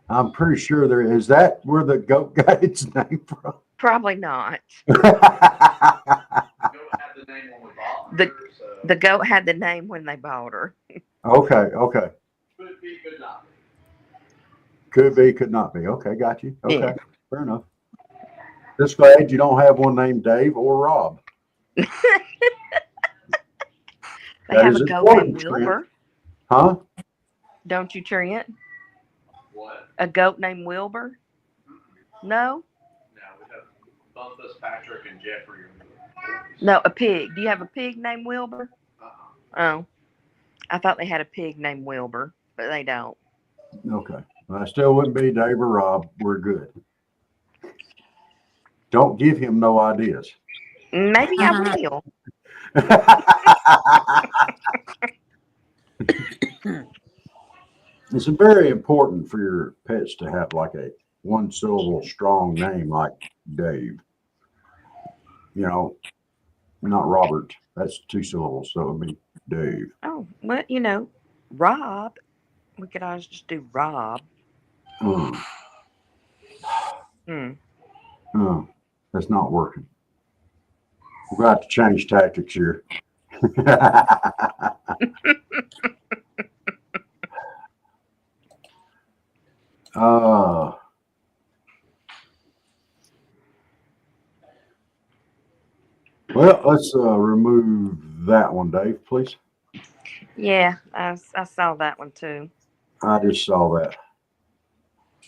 Speaker 2: I'm pretty sure there is. That where the goat got its name from?
Speaker 4: Probably not.
Speaker 7: The
Speaker 4: The goat had the name when they bought her.
Speaker 2: Okay.
Speaker 7: could be, could not be.
Speaker 2: Could be, could not be. Okay, got you. Okay,
Speaker 4: Yeah.
Speaker 2: fair enough. Just glad you don't have one named Dave or Rob.
Speaker 4: They
Speaker 2: That
Speaker 4: have
Speaker 2: is
Speaker 4: a goat
Speaker 2: important,
Speaker 4: named
Speaker 2: Trent.
Speaker 4: Wilbur.
Speaker 2: Huh?
Speaker 4: Don't you, Trent?
Speaker 7: What?
Speaker 4: A goat named Wilbur? No?
Speaker 7: No, we have Bumpus, Patrick, and Jeffrey.
Speaker 4: No, a pig. Do you have a pig named Wilbur? Oh. I thought they had a pig named Wilbur, but they don't.
Speaker 2: Okay. Well, I still wouldn't be Dave or Rob. We're good. Don't give him no ideas.
Speaker 4: Maybe I will.
Speaker 2: It's very important for your pets to have like a one syllable strong name like Dave. You know, not Robert. That's 2 syllables, so it'd be Dave.
Speaker 4: Oh, well, Rob. We could always just do Rob.
Speaker 2: Mm. That's not working. We're going to have to change tactics here. Well, let's remove that one, Dave, please.
Speaker 4: Yeah, I saw that one too.
Speaker 2: I just saw that.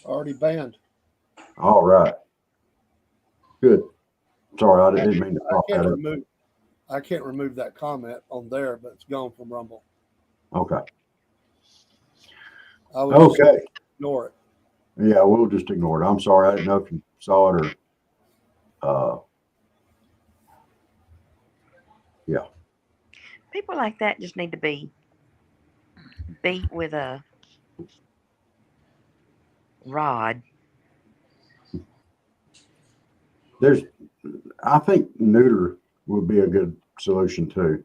Speaker 5: Already banned.
Speaker 2: All right. Good. Sorry, I didn't mean to pop that up.
Speaker 5: I can't remove that comment on there, but it's gone from Rumble.
Speaker 2: Okay.
Speaker 5: I would just
Speaker 2: Okay.
Speaker 5: ignore it.
Speaker 2: Yeah, we'll just ignore it. I'm sorry. I didn't know if you saw it or yeah.
Speaker 4: People like that just need to be beat with a rod.
Speaker 2: I think neuter would be a good solution too.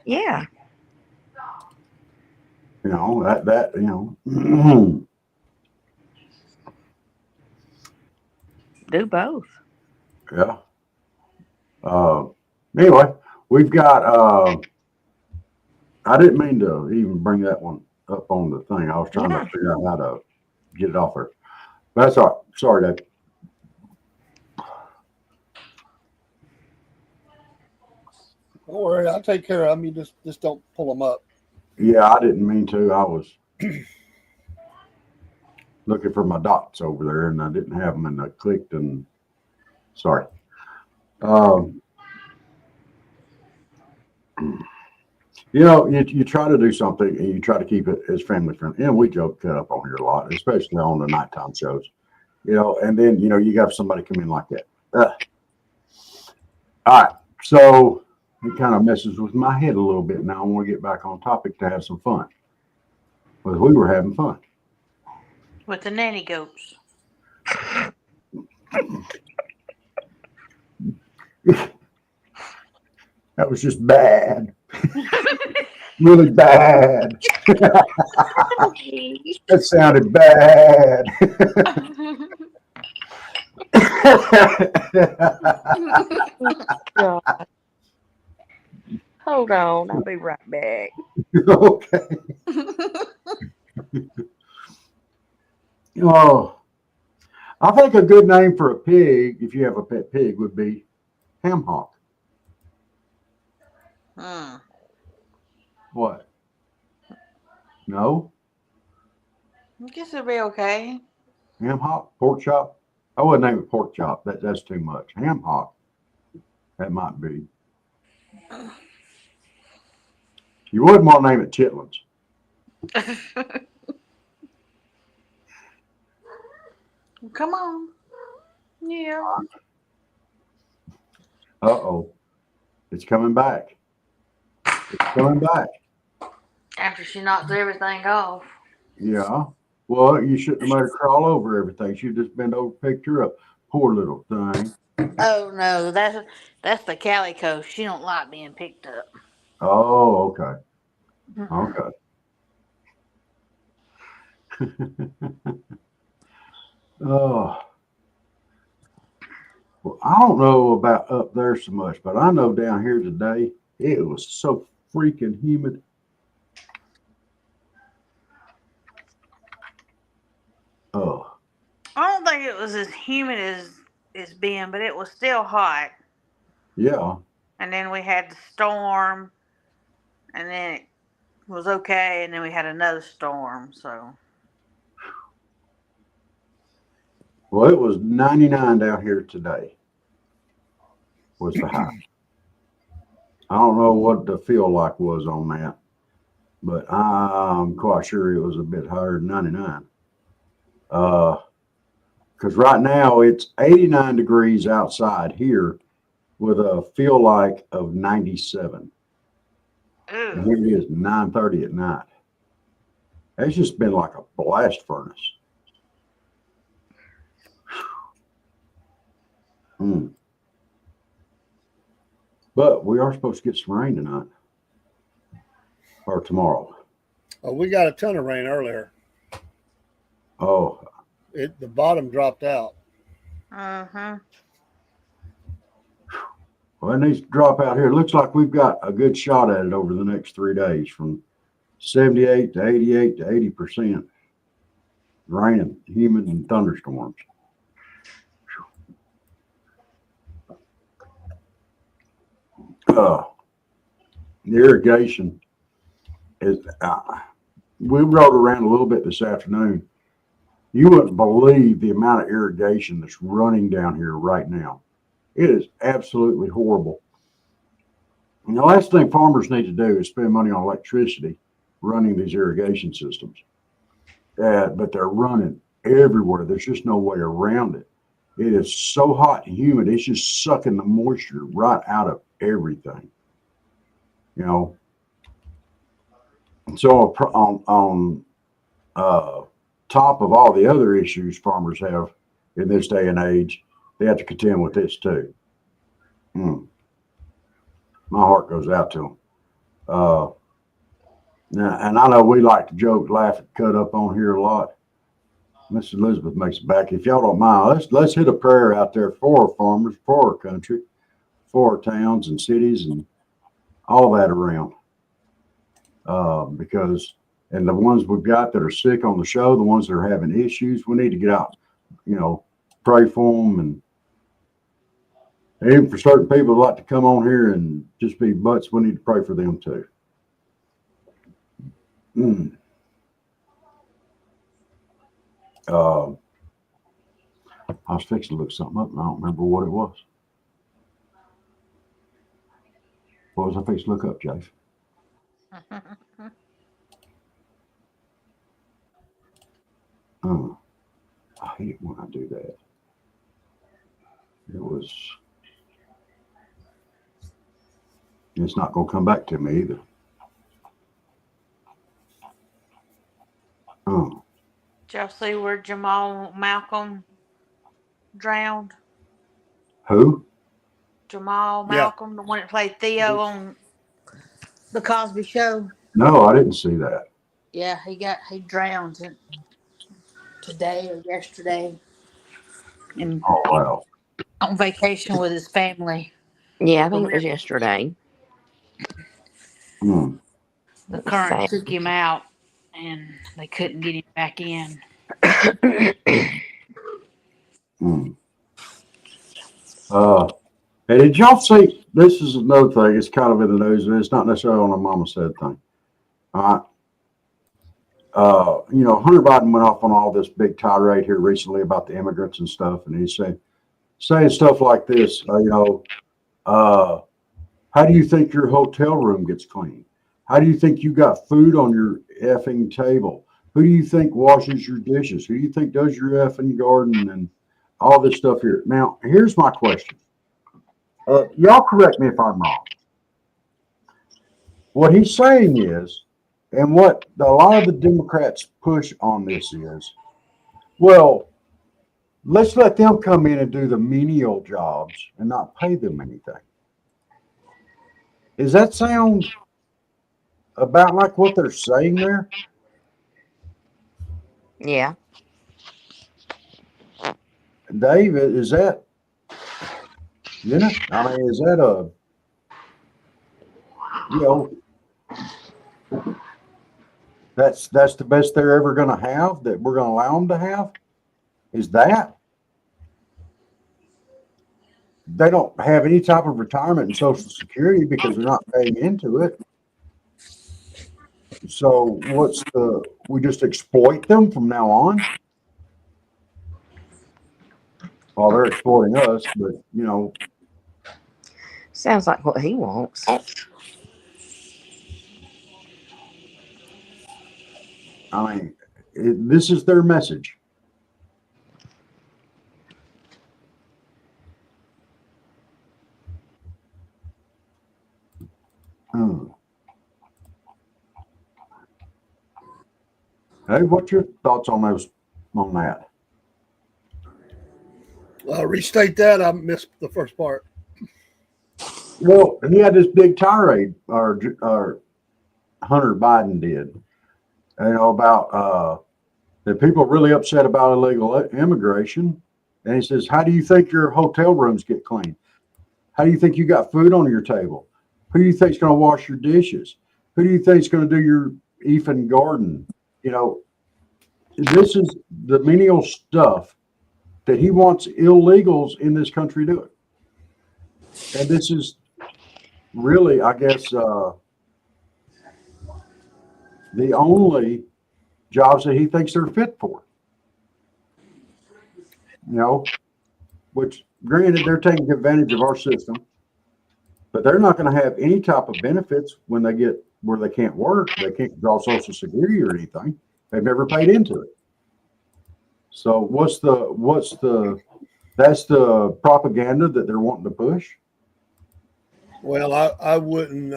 Speaker 4: Yeah.
Speaker 2: You know, that
Speaker 4: Do both.
Speaker 2: yeah. Anyway, we've got I didn't mean to even bring that one up on the thing. I was trying to figure out how to get it off there. But that's all right. Sorry, Dave.
Speaker 5: Don't worry, I'll take care of them. You just don't pull them up.
Speaker 2: Yeah, I didn't mean to. I was looking for my dots over there, and I didn't have them, and I clicked, and sorry. Um, you try to do something, and you try to keep it as family friendly. And we joke cut up on here a lot, especially on the nighttime shows. And then you have somebody come in like that. All right, so it kind of messes with my head a little bit. Now I want to get back on topic to have some fun. Well, we were having fun
Speaker 3: with the nanny goats.
Speaker 2: That was just bad. Really bad. That sounded bad.
Speaker 4: God. Hold on, I'll be right back.
Speaker 2: Okay. Oh, I think a good name for a pig, if you have a pet pig, would be Ham Hock. What? No?
Speaker 3: I guess it'll be okay.
Speaker 2: Ham Hock? Pork chop? I wouldn't name it pork chop. That's too much. Ham Hock. That might be. You wouldn't want to name it Chitlins.
Speaker 3: Come on. Yeah.
Speaker 2: Uh-oh. It's coming back. It's coming back.
Speaker 3: After she knocks everything off.
Speaker 2: Yeah. Well, you shouldn't have made her crawl over everything. She just bent over, picked her up. Poor little thing.
Speaker 3: Oh no, that's the calico. She don't like being picked up.
Speaker 2: Oh, okay. Okay. Oh. Well, I don't know about up there so much, but I know down here today it was so freaking humid. Oh.
Speaker 3: I don't think it was as humid as being, but it was still hot.
Speaker 2: Yeah.
Speaker 3: And then we had the storm, and then it was okay, and then we had another storm. So.
Speaker 2: Well, it was 99 down here today. Was the high. I don't know what the feel like was on that, but I'm quite sure it was a bit higher than 99. Because right now it's 89 degrees outside here with a feel like of 97. And here it is 9:30 at night. It's just been like a blast furnace. But we are supposed to get some rain tonight or tomorrow.
Speaker 5: Oh, we got a ton of rain earlier.
Speaker 2: Oh,
Speaker 5: The bottom dropped out.
Speaker 3: Uh-huh.
Speaker 2: well, it needs to drop out here. It looks like we've got a good shot at it over the next 3 days, from 78 to 88 to 80%. Raining, humid, and thunderstorms. The irrigation is, we rode around a little bit this afternoon. You wouldn't believe the amount of irrigation that's running down here right now. It is absolutely horrible. And the last thing farmers need to do is spend money on electricity running these irrigation systems. But they're running everywhere. There's just no way around it. It is so hot and humid. It's just sucking the moisture right out of everything. So on top of all the other issues farmers have in this day and age, they have to contend with this too. My heart goes out to them. And I know we like to joke, laugh, and cut up on here a lot. Miss Elizabeth makes it back. If y'all don't mind, let's hit a prayer out there for our farmers, for our country, for our towns and cities and all that around. Because the ones we've got that are sick on the show, the ones that are having issues, we need to get out, pray for them even for certain people who like to come on here and just be butts, we need to pray for them too. I was fixing to look something up and I don't remember what it was. What was I fixing to look up, Jace? Oh, I hate it when I do that. It's not going to come back to me either. Oh,
Speaker 3: Did y'all see where Jamal Malcolm drowned?
Speaker 2: who?
Speaker 3: Jamal
Speaker 5: Yeah.
Speaker 3: Malcolm, the one that played Theo on the Cosby Show.
Speaker 2: No, I didn't see that.
Speaker 3: Yeah, he drowned today or yesterday, and
Speaker 2: Oh, wow.
Speaker 3: on vacation with his family.
Speaker 4: Yeah, I think it was yesterday.
Speaker 2: Hmm.
Speaker 3: The
Speaker 4: It was
Speaker 3: current
Speaker 4: sad.
Speaker 3: took him out, and they couldn't get him back in.
Speaker 2: Hmm. Hey, did y'all see? This is another thing. It's kind of in the news, and it's not necessarily on a mama said thing. All right. Hunter Biden went off on all this big tirade here recently about the immigrants and stuff, and he's saying stuff like this. How do you think your hotel room gets clean? How do you think you got food on your effing table? Who do you think washes your dishes? Who do you think does your effing garden and all this stuff here? Now, here's my question. Y'all correct me if I'm wrong. What he's saying is, and what a lot of the Democrats push on this is, well, let's let them come in and do the menial jobs and not pay them anything. Does that sound about like what they're saying there?
Speaker 4: Yeah.
Speaker 2: David, is that, is that that's the best they're ever going to have, that we're going to allow them to have? Is that? They don't have any type of retirement and Social Security because they're not paying into it. So we just exploit them from now on? Well, they're exploiting us, but
Speaker 4: Sounds like what he wants.
Speaker 2: I mean, this is their message. Hey, what's your thoughts on that?
Speaker 5: Restate that. I missed the first part.
Speaker 2: Well, he had this big tirade, or Hunter Biden did, about that people are really upset about illegal immigration. And he says, how do you think your hotel rooms get clean? How do you think you got food on your table? Who do you think is going to wash your dishes? Who do you think is going to do your effing garden? This is the menial stuff that he wants illegals in this country doing. And this is really, I guess, the only jobs that he thinks they're fit for. Which granted, they're taking advantage of our system, but they're not going to have any type of benefits when they get where they can't work. They can't draw Social Security or anything. They've never paid into it. So that's the propaganda that they're wanting to push.
Speaker 5: Well, I wouldn't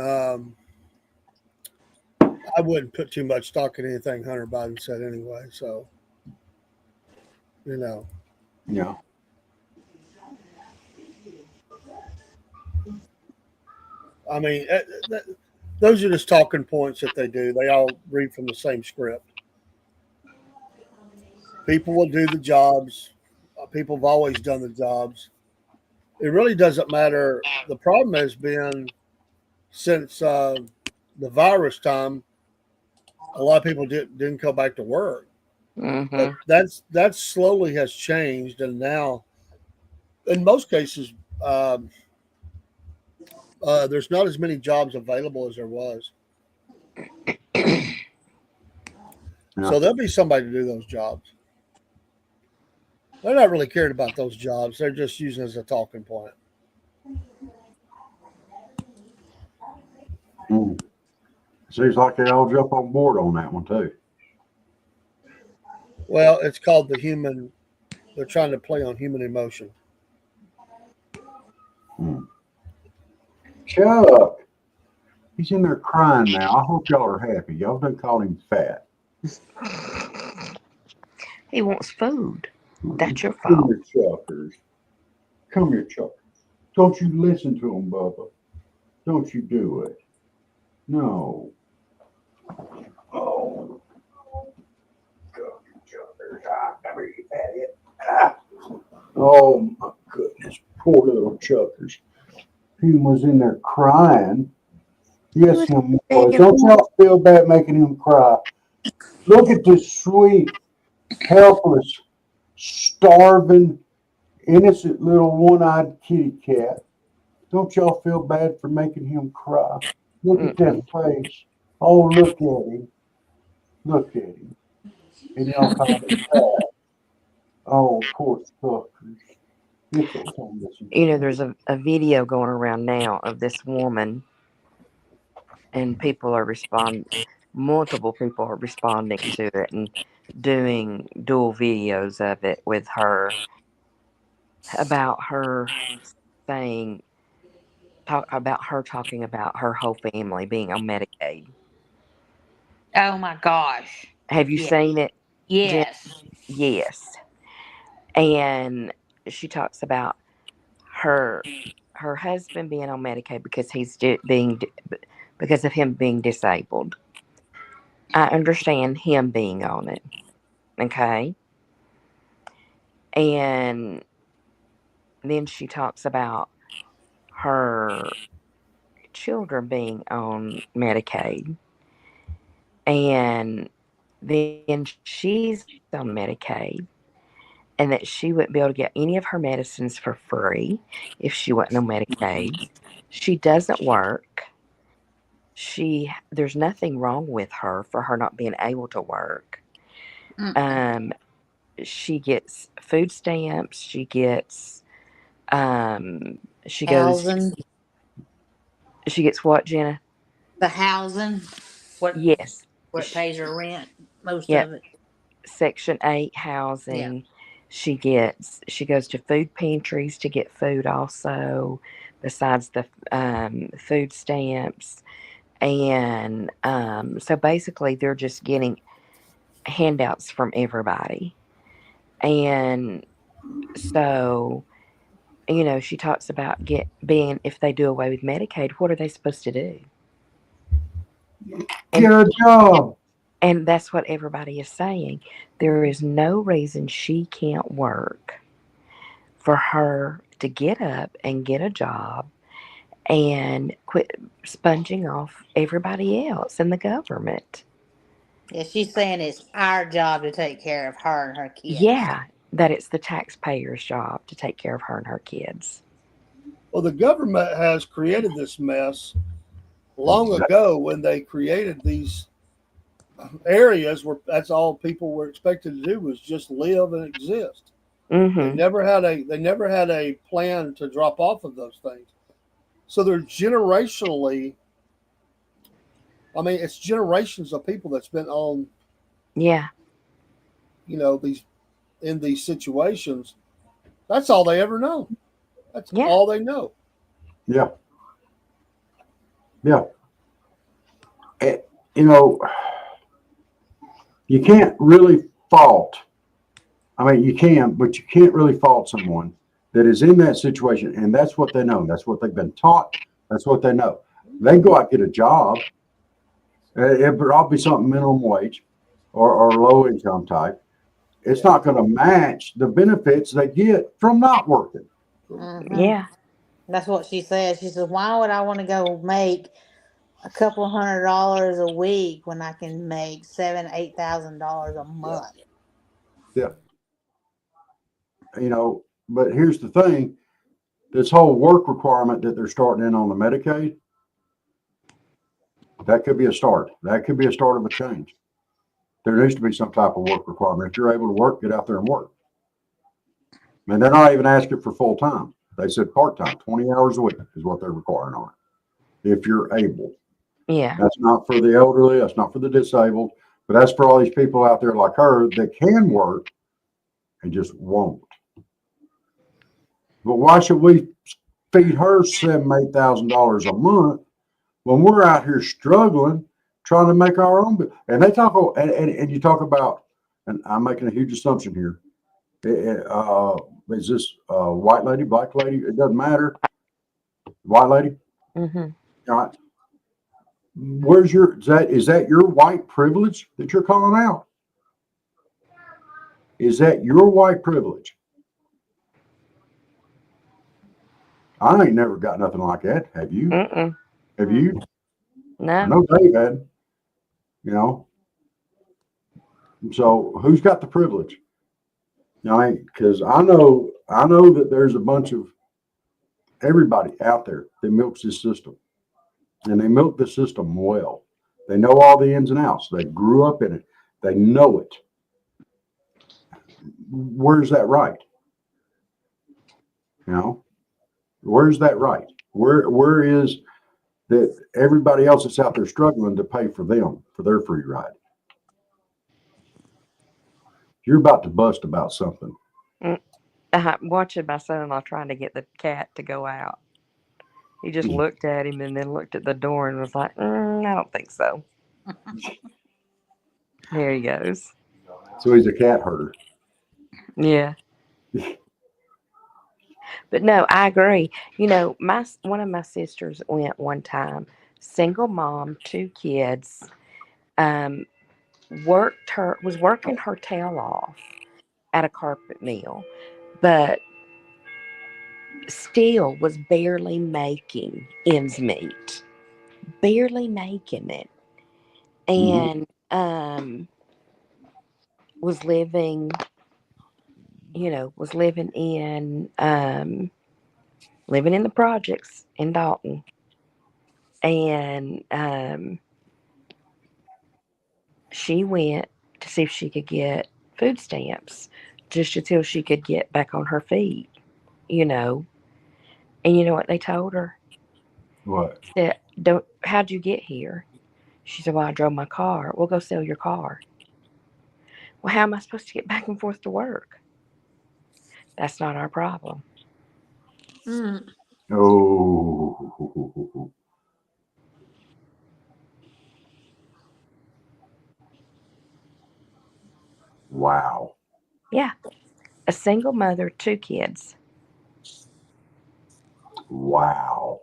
Speaker 5: put too much stock in anything Hunter Biden said anyway. So,
Speaker 2: Yeah.
Speaker 5: I mean, those are just talking points that they do. They all read from the same script. People will do the jobs. People have always done the jobs. It really doesn't matter. The problem has been since the virus time, a lot of people didn't go back to work.
Speaker 4: Mm-hmm.
Speaker 5: But that slowly has changed, and now, in most cases, um, there's not as many jobs available as there was.
Speaker 2: Yeah.
Speaker 5: So there'll be somebody to do those jobs. They're not really caring about those jobs. They're just using it as a talking point.
Speaker 2: Mm. Seems like they all jump on board on that one too.
Speaker 5: Well, it's called the human. They're trying to play on human emotion.
Speaker 2: Chuck, he's in there crying now. I hope y'all are happy. Y'all done called him fat.
Speaker 4: He wants food. That's your
Speaker 2: Come
Speaker 4: fault.
Speaker 2: here, Chuckers. Come here, Chuckers. Don't you listen to him, Bubba. Don't you do it. No. Oh. Chuckers. Come here, you fatty. Oh, my goodness. Poor little Chuckers. He was in there crying. Yes, him was. Don't y'all feel bad making him cry? Look at this sweet, helpless, starving, innocent little one-eyed kitty cat. Don't y'all feel bad for making him cry? Look at that face. Oh, look at him. Look at him. And y'all call him fat. Oh, poor Chuckers. It's okay, listen.
Speaker 4: You know, there's a video going around now of this woman, and people are responding. Multiple people are responding to it and doing dual videos of it with her about her saying, talking about her whole family being on Medicaid.
Speaker 3: Oh my gosh.
Speaker 4: Have you
Speaker 3: Yeah.
Speaker 4: seen it?
Speaker 3: Yes.
Speaker 4: Yes. And she talks about her husband being on Medicaid because because of him being disabled. I understand him being on it. Okay. And then she talks about her children being on Medicaid. And then she's on Medicaid. And that she wouldn't be able to get any of her medicines for free if she wasn't on Medicaid. She doesn't work. There's nothing wrong with her for her not being able to work. She gets food stamps. She gets she goes.
Speaker 3: Housing.
Speaker 4: She gets what, Jenna?
Speaker 3: The housing. What
Speaker 4: Yes.
Speaker 3: what pays her rent? Most
Speaker 4: Yep.
Speaker 3: of it.
Speaker 4: Section 8 housing. She goes to food pantries to get food also, besides the food stamps. And so basically they're just getting handouts from everybody. And so, you know, she talks about if they do away with Medicaid, what are they supposed to do?
Speaker 2: Get a job.
Speaker 4: And that's what everybody is saying. There is no reason she can't work for her to get up and get a job and quit sponging off everybody else in the government.
Speaker 3: Yeah, she's saying it's our job to take care of her and her kids.
Speaker 4: Yeah, that it's the taxpayer's job to take care of her and her kids.
Speaker 5: Well, the government has created this mess long ago when they created these areas where that's all people were expected to do was just live and exist.
Speaker 4: Mm-hmm.
Speaker 5: They never had a plan to drop off of those things. So they're generationally, I mean, it's generations of people that's been on,
Speaker 4: Yeah.
Speaker 5: you know, in these situations. That's all they ever know. That's all they know.
Speaker 2: Yeah. Yeah. You know, you can't really fault. I mean, you can, but you can't really fault someone that is in that situation, and that's what they know. That's what they've been taught. That's what they know. They go out and get a job. It would all be something minimum wage or low income type. It's not going to match the benefits they get from not working.
Speaker 3: Mhm.
Speaker 4: Yeah.
Speaker 3: That's what she said. She said, "Why would I want to go make a couple $100 a week when I can make $7,000-8,000 a month?"
Speaker 2: Yeah. You know, but here's the thing: this whole work requirement that they're starting in on the Medicaid, that could be a start. That could be a start of a change. There needs to be some type of work requirement. If you're able to work, get out there and work. And they're not even asking for full time. They said part time, 20 hours a week is what they're requiring on it. If you're able.
Speaker 4: Yeah.
Speaker 2: That's not for the elderly. That's not for the disabled. But that's for all these people out there like her that can work and just won't. But why should we feed her $7,000, $8,000 a month when we're out here struggling, trying to make our own? And they talk, and you talk about, and I'm making a huge assumption here. Is this white lady, black lady? It doesn't matter. White lady.
Speaker 4: Mm-hmm.
Speaker 2: All right. Where's your, is that your white privilege that you're calling out? Is that your white privilege? I ain't never got nothing like that. Have you?
Speaker 4: Mm-mm.
Speaker 2: Have you? I
Speaker 4: No.
Speaker 2: know Dave had, you know. So who's got the privilege? I mean, because I know that there's a bunch of everybody out there that milks this system. And they milk the system well. They know all the ins and outs. They grew up in it. They know it. Where's that right? You know, where's that right? Where is that everybody else that's out there struggling to pay for them for their free ride? You're about to bust about something.
Speaker 4: Watching my son-in-law trying to get the cat to go out. He just looked at him and then looked at the door and was like, I don't think so. There he goes.
Speaker 2: So he's a cat herder.
Speaker 4: Yeah. But no, I agree. You know, one of my sisters went one time, single mom, 2 kids, was working her tail off at a carpet mill, but still was barely making ends meet. Barely making it. And was living in the projects in Dalton. And she went to see if she could get food stamps just until she could get back on her feet, you know. And you know what they told her?
Speaker 2: What?
Speaker 4: How'd you get here? She said, well, I drove my car. We'll go sell your car. Well, how am I supposed to get back and forth to work? That's not our problem.
Speaker 2: Oh. Wow.
Speaker 4: Yeah. A single mother, 2 kids.
Speaker 2: Wow.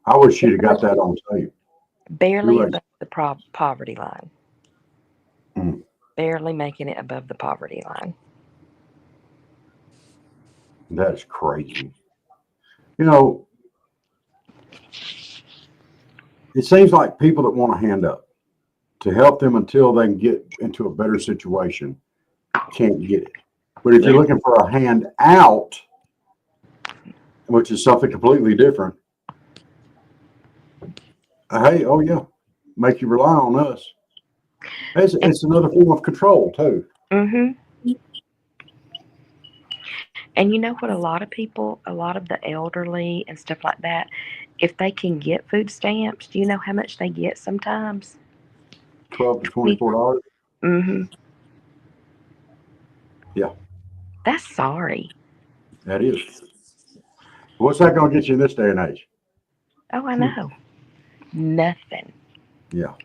Speaker 2: I wish she'd have got that on tape.
Speaker 4: Barely above the poverty line.
Speaker 2: Mm.
Speaker 4: Barely making it above the poverty line.
Speaker 2: That's crazy. You know, it seems like people that want a hand up to help them until they can get into a better situation can't get it. But if you're looking for a hand out, which is something completely different, hey, oh yeah, make you rely on us. It's another form of control too.
Speaker 4: Mm-hmm. And you know what? A lot of the elderly and stuff like that, if they can get food stamps, do you know how much they get sometimes?
Speaker 2: $12 to $24.
Speaker 4: Mm-hmm.
Speaker 2: Yeah.
Speaker 4: That's sorry.
Speaker 2: That is. What's that going to get you in this day and age?
Speaker 4: Oh, I know. Nothing.
Speaker 2: Yeah.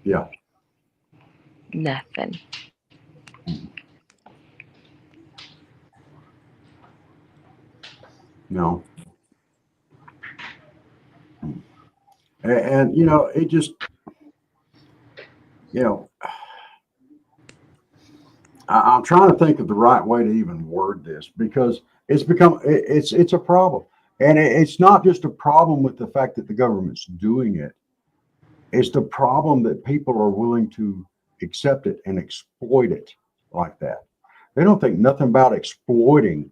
Speaker 2: Yeah.
Speaker 4: Nothing.
Speaker 2: No. And you know, it just, you know, I'm trying to think of the right way to even word this because it's a problem. And it's not just a problem with the fact that the government's doing it. It's the problem that people are willing to accept it and exploit it like that. They don't think nothing about exploiting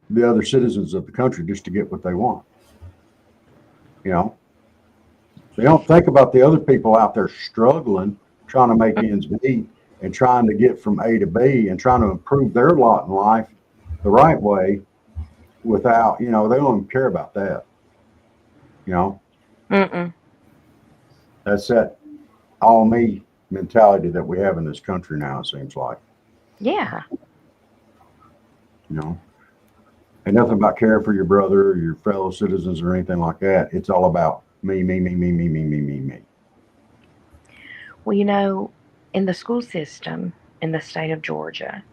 Speaker 2: the other citizens of the country just to get what they want. You know, they don't think about the other people out there struggling, trying to make ends meet and trying to get from A to B and trying to improve their lot in life the right way without, you know, they don't even care about that. You know,
Speaker 4: Mm-mm.
Speaker 2: that's that all me mentality that we have in this country now, it seems like,
Speaker 4: Yeah.
Speaker 2: you know. Ain't nothing about caring for your brother or your fellow citizens or anything like that. It's all about me, me, me, me, me, me, me, me, me.
Speaker 4: Well, you know, in the school system in the state of Georgia,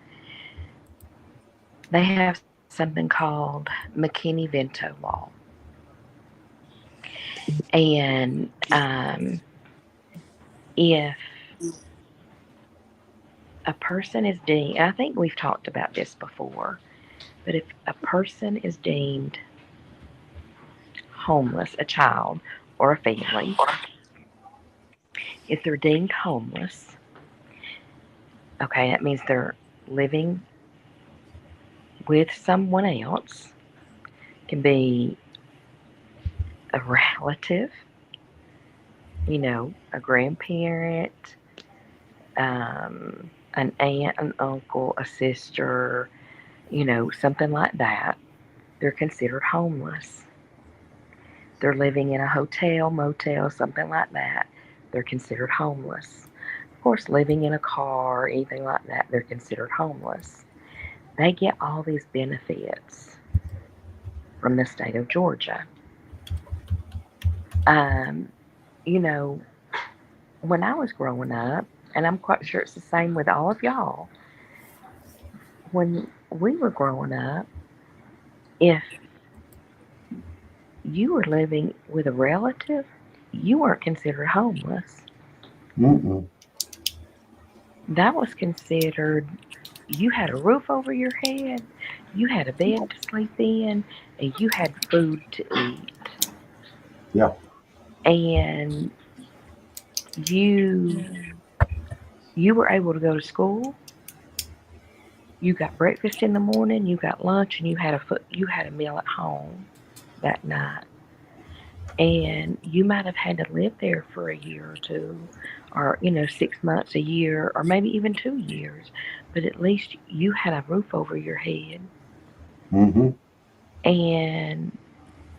Speaker 4: they have something called McKinney-Vento law. And if a person is deemed, I think we've talked about this before, but if a person is deemed homeless, a child or a family, if they're deemed homeless, okay, that means they're living with someone else, can be a relative, you know, a grandparent, an aunt, an uncle, a sister, you know, something like that. They're considered homeless. They're living in a hotel, motel, something like that. They're considered homeless. Of course, living in a car, anything like that, they're considered homeless. They get all these benefits from the state of Georgia. You know, when I was growing up, and I'm quite sure it's the same with all of y'all, when we were growing up, if you were living with a relative, you weren't considered homeless.
Speaker 2: Mm-mm.
Speaker 4: That was considered you had a roof over your head, you had a bed to sleep in, and you had food to eat.
Speaker 2: Yeah.
Speaker 4: And you were able to go to school. You got breakfast in the morning, you got lunch, and you had a meal at home that night. And you might have had to live there for a year or two, or, you know, 6 months, a year, or maybe even 2 years. But at least you had a roof over your head,
Speaker 2: Mm-hmm.
Speaker 4: and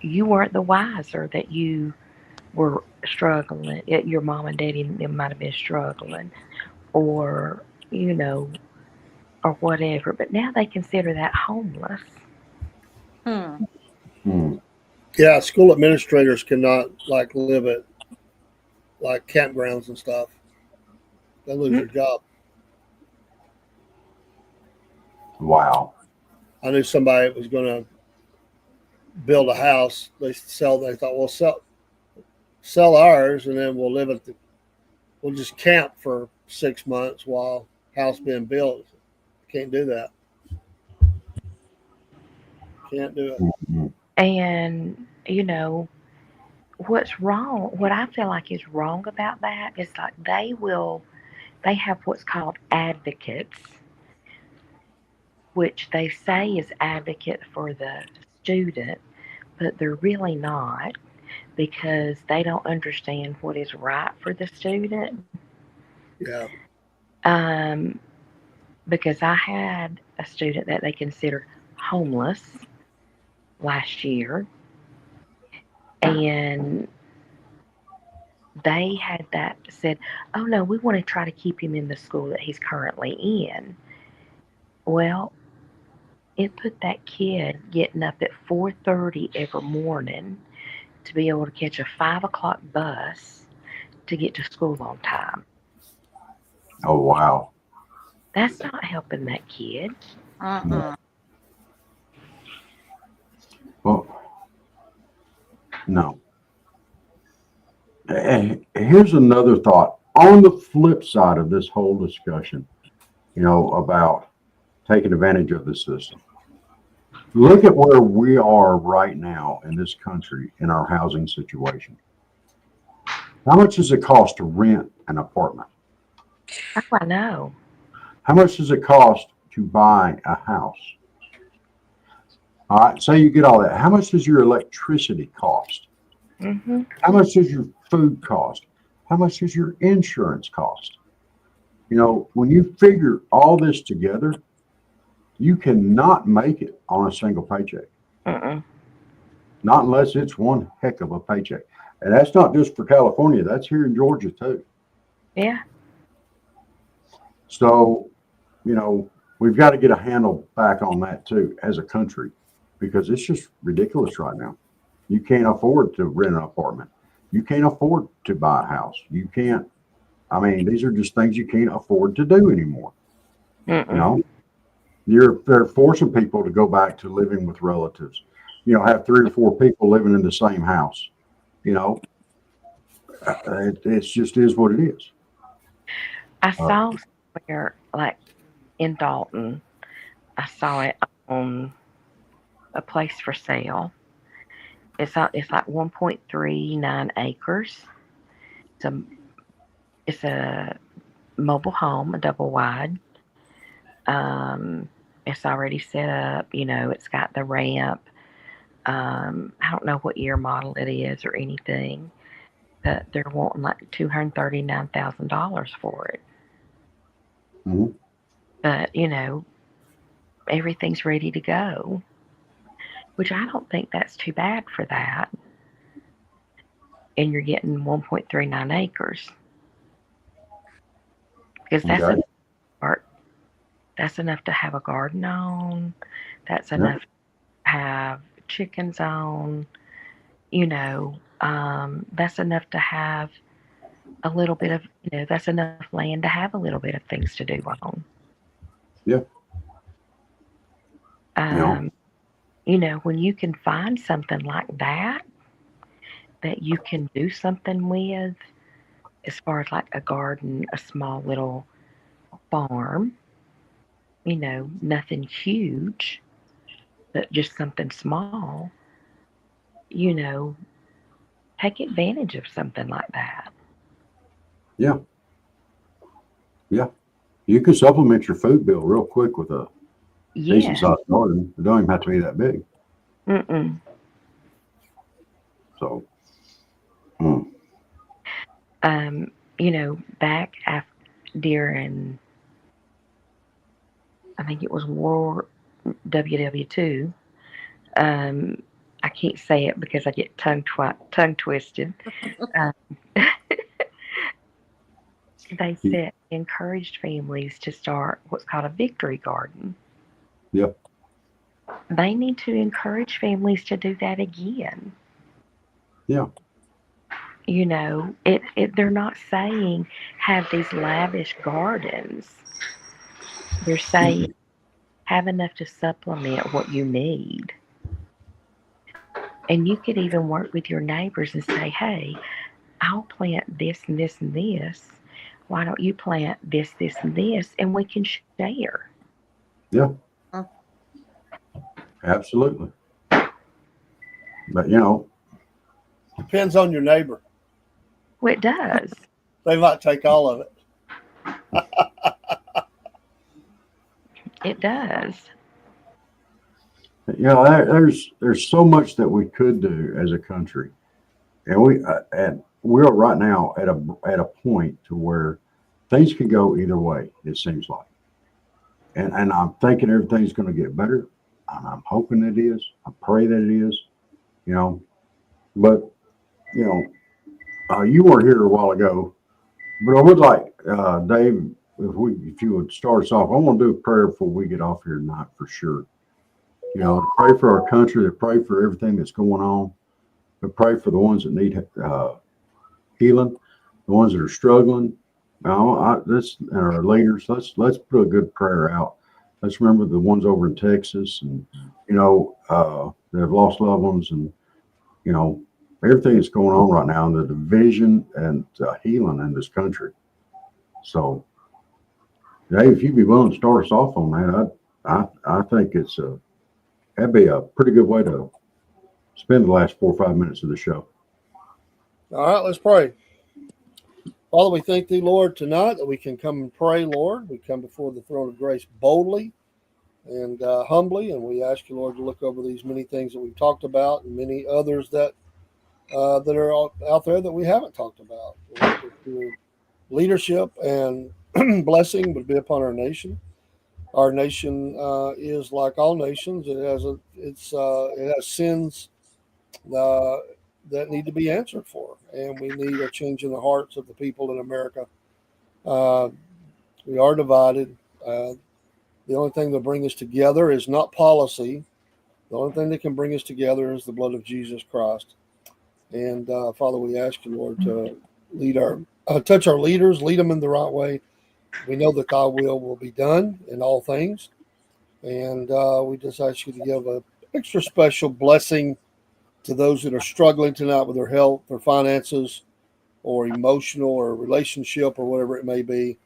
Speaker 4: you weren't the wiser that you were struggling. Your mom and daddy them might have been struggling, or, you know, or whatever. But now they consider that homeless.
Speaker 3: Hmm.
Speaker 2: Mm.
Speaker 5: Yeah, school administrators cannot like live at like campgrounds and stuff. They lose their job.
Speaker 2: Wow.
Speaker 5: I knew somebody that was going to build a house. They thought, well, sell ours, and then we'll just camp for 6 months while house being built. Can't do that. Can't do it.
Speaker 2: Mm-hmm.
Speaker 4: And, you know, what's wrong, what I feel like is wrong about that is like they have what's called advocates, which they say is advocate for the student, but they're really not, because they don't understand what is right for the student.
Speaker 5: Yeah.
Speaker 4: Because I had a student that they considered homeless last year, and they had that said, oh no, we want to try to keep him in the school that he's currently in. Well, it put that kid getting up at 4:30 every morning to be able to catch a 5 o'clock bus to get to school on time.
Speaker 2: Oh, wow.
Speaker 4: That's not helping that kid.
Speaker 3: Uh-uh.
Speaker 2: Well, no. And here's another thought. On the flip side of this whole discussion, you know, about taking advantage of the system, look at where we are right now in this country in our housing situation. How much does it cost to rent an apartment?
Speaker 4: Oh, I know.
Speaker 2: How much does it cost to buy a house? All right, say you get all that. How much does your electricity cost?
Speaker 4: Mm-hmm.
Speaker 2: How much does your food cost? How much does your insurance cost? You know, when you figure all this together, you cannot make it on a single paycheck.
Speaker 4: Mm-mm.
Speaker 2: Not unless it's one heck of a paycheck. And that's not just for California, that's here in Georgia too.
Speaker 4: Yeah.
Speaker 2: So, you know, we've got to get a handle back on that too as a country because it's just ridiculous right now. You can't afford to rent an apartment. You can't afford to buy a house. You can't, I mean, these are just things you can't afford to do anymore. You
Speaker 4: Mm-mm.
Speaker 2: know, they're forcing people to go back to living with relatives. You know, have 3 or 4 people living in the same house. You know, it's just is what it is.
Speaker 4: I
Speaker 2: Uh,
Speaker 4: saw somewhere like in Dalton, I saw it on a place for sale. It's like 1.39 acres. It's a it's a mobile home, a double wide. It's already set up. You know, it's got the ramp. I don't know what year model it is or anything, but they're wanting like $239,000 for it.
Speaker 2: mhm.
Speaker 4: But you know, everything's ready to go, which I don't think that's too bad for that. And you're getting 1.39 acres because that's
Speaker 2: Okay.
Speaker 4: enough part. That's enough to have a garden on. That's
Speaker 2: Yeah.
Speaker 4: enough to have chickens on. You know, that's enough to have a little bit of, you know, that's enough land to have a little bit of things to do on.
Speaker 2: Yeah. You know,
Speaker 4: Um, you know, when you can find something like that you can do something with, as far as like a garden, a small little farm, you know, nothing huge, but just something small, you know, take advantage of something like that.
Speaker 2: yeah. Yeah. You can supplement your food bill real quick with a decent
Speaker 4: Yeah.
Speaker 2: sized garden. It don't even have to be that big.
Speaker 4: Mm-mm.
Speaker 2: So, mm,
Speaker 4: You know, back after during, I think it was War WW2. Um, I can't say it because I get tongue twisted. Um, they
Speaker 2: y-
Speaker 4: said encouraged families to start what's called a victory garden.
Speaker 2: yeah.
Speaker 4: They need to encourage families to do that again.
Speaker 2: Yeah.
Speaker 4: You know, they're not saying have these lavish gardens. They're saying have enough to supplement what you need. And you could even work with your neighbors and say, hey, I'll plant this and this and this. Why don't you plant this, this, and this? And we can share.
Speaker 2: Yeah.
Speaker 6: Mm.
Speaker 2: Absolutely. But, you know,
Speaker 5: Depends on your neighbor.
Speaker 4: Well, it does.
Speaker 5: They might take all of it.
Speaker 4: It does.
Speaker 2: you know, there's so much that we could do as a country. And we're right now at a point to where things can go either way, it seems like. And I'm thinking everything's going to get better. And I'm hoping it is. I pray that it is, you know. But, you know, you weren't here a while ago, but I would like, Dave, if you would start us off, I want to do a prayer before we get off here tonight for sure. You know, to pray for our country, to pray for everything that's going on, to pray for the ones that need healing, the ones that are struggling. And our leaders, let's put a good prayer out. Let's remember the ones over in Texas, and you know, that have lost loved ones, and you know, everything that's going on right now, and the division and healing in this country. So, Dave, if you'd be willing to start us off on that, I think that'd be a pretty good way to spend the last 4 or 5 minutes of the show.
Speaker 5: All right, let's pray. Father, we thank thee, Lord, tonight that we can come and pray, Lord. We come before the throne of grace boldly, and humbly. And we ask you, Lord, to look over these many things that we've talked about and many others that are out there that we haven't talked about. Your leadership and blessing would be upon our nation. Our nation is like all nations. It has sins that need to be answered for, and we need a change in the hearts of the people in America. Uh, we are divided. The only thing that brings us together is not policy. The only thing that can bring us together is the blood of Jesus Christ. And Father, we ask you, Lord, to touch our leaders, lead them in the right way. We know that thy will be done in all things. And we just ask you to give an extra special blessing to those that are struggling tonight with their health, their finances, or emotional or relationship or whatever it may be.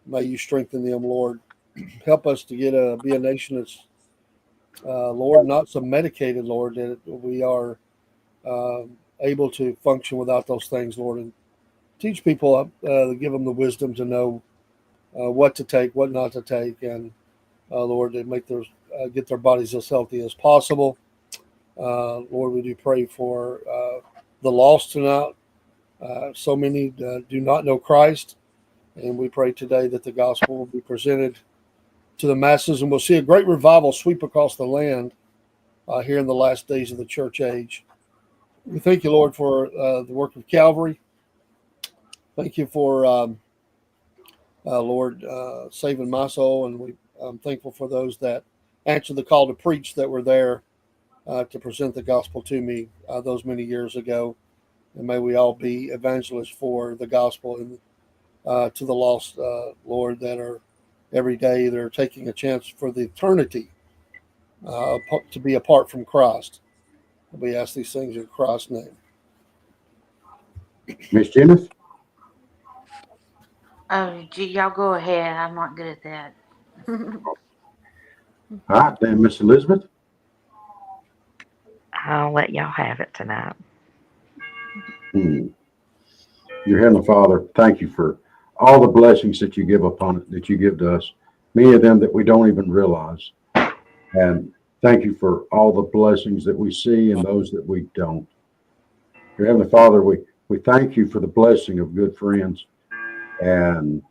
Speaker 5: May you strengthen them, Lord. Help us to be a nation that's, Lord, not so medicated, Lord, that we are able to function without those things, Lord. And teach people, give them the wisdom to know what to take, what not to take, and Lord, to make get their bodies as healthy as possible. Lord, we do pray for the lost tonight. So many do not know Christ, and we pray today that the gospel will be presented to the masses, and we'll see a great revival sweep across the land here in the last days of the church age. We thank you, Lord, for the work of Calvary. Thank you for, Lord, saving my soul, and I'm thankful for those that answered the call to preach that were there to present the gospel to me those many years ago. And may we all be evangelists for the gospel and to the lost, Lord, that are every day they're taking a chance for the eternity to be apart from Christ. We ask these things in Christ's name.
Speaker 2: Miss Janice?
Speaker 3: Oh, y'all go ahead. I'm not good at that.
Speaker 2: All right, then, Miss Elizabeth.
Speaker 4: I'll let y'all have it tonight.
Speaker 2: Your Heavenly Father, thank you for all the blessings that you give that you give to us, many of them that we don't even realize. And thank you for all the blessings that we see and those that we don't. Your Heavenly Father, we thank you for the blessing of good friends and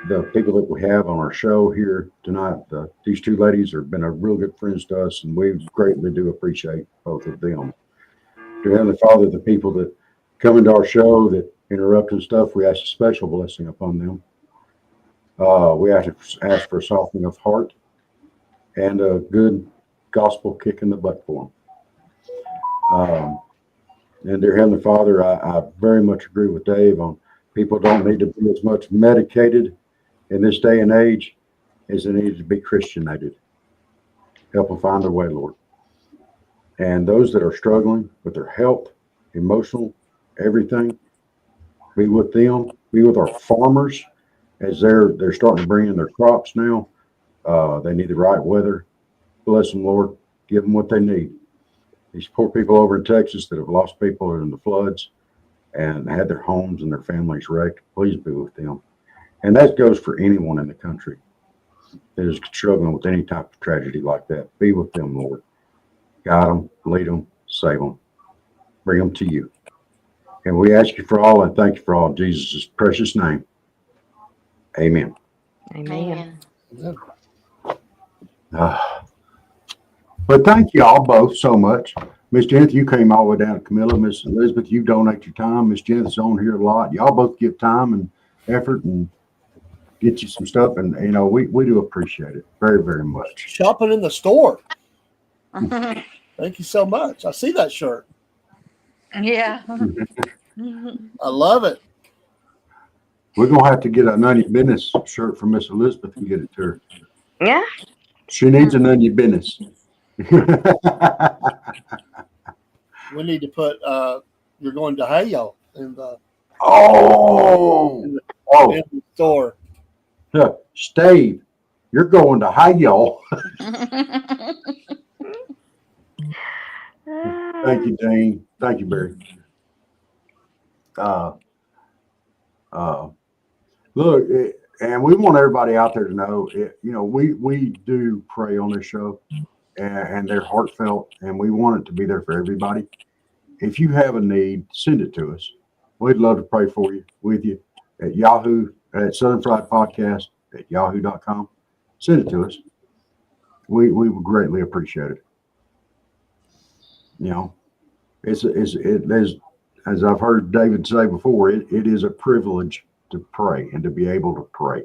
Speaker 2: the people that we have on our show here tonight. These two ladies have been real good friends to us, and we greatly do appreciate both of them. Dear Heavenly Father, the people that come into our show that interrupt and stuff, we ask a special blessing upon them. We ask for a softening of heart and a good gospel kick in the butt for them. And dear Heavenly Father, I very much agree with Dave on people don't need to be as much medicated in this day and age as they need to be Christianated. Help them find their way, Lord. And those that are struggling with their health, emotional, everything, be with them. Be with our farmers as they're starting to bring in their crops now. They need the right weather. Bless them, Lord. Give them what they need. These poor people over in Texas that have lost people in the floods and had their homes and their families wrecked, please be with them. And that goes for anyone in the country that is struggling with any type of tragedy like that. Be with them, Lord. Guide them, lead them, save them. Bring them to you. And we ask you for all and thank you for all in Jesus' precious name. Amen.
Speaker 4: Amen.
Speaker 3: Amen.
Speaker 2: But thank you all both so much. Miss Jennifer, you came all the way down to Camilla. Miss Elizabeth, you donate your time. Miss Jennifer's on here a lot. Y'all both give time and effort and get you some stuff. And, you know, we do appreciate it very, very much.
Speaker 5: Shopping in the store. Thank you so much. I see that shirt.
Speaker 3: Yeah.
Speaker 5: I love it.
Speaker 2: We're going to have to get a None of Your Business shirt from Miss Elizabeth and get it to her.
Speaker 4: Yeah.
Speaker 2: She needs a None of Your Business.
Speaker 5: We need to put you're going to Hayo in the in the store.
Speaker 2: Steve, you're going to Hayo. Thank you, Dean. Thank you, Barry. Look, and we want everybody out there to know, we do pray on this show, and they're heartfelt, and we want it to be there for everybody. If you have a need, send it to us. We'd love to pray for you, with you at Yahoo, at Southern Fried Podcast at yahoo.com. Send it to us. We would greatly appreciate it. It's as I've heard David say before, it is a privilege to pray and to be able to pray.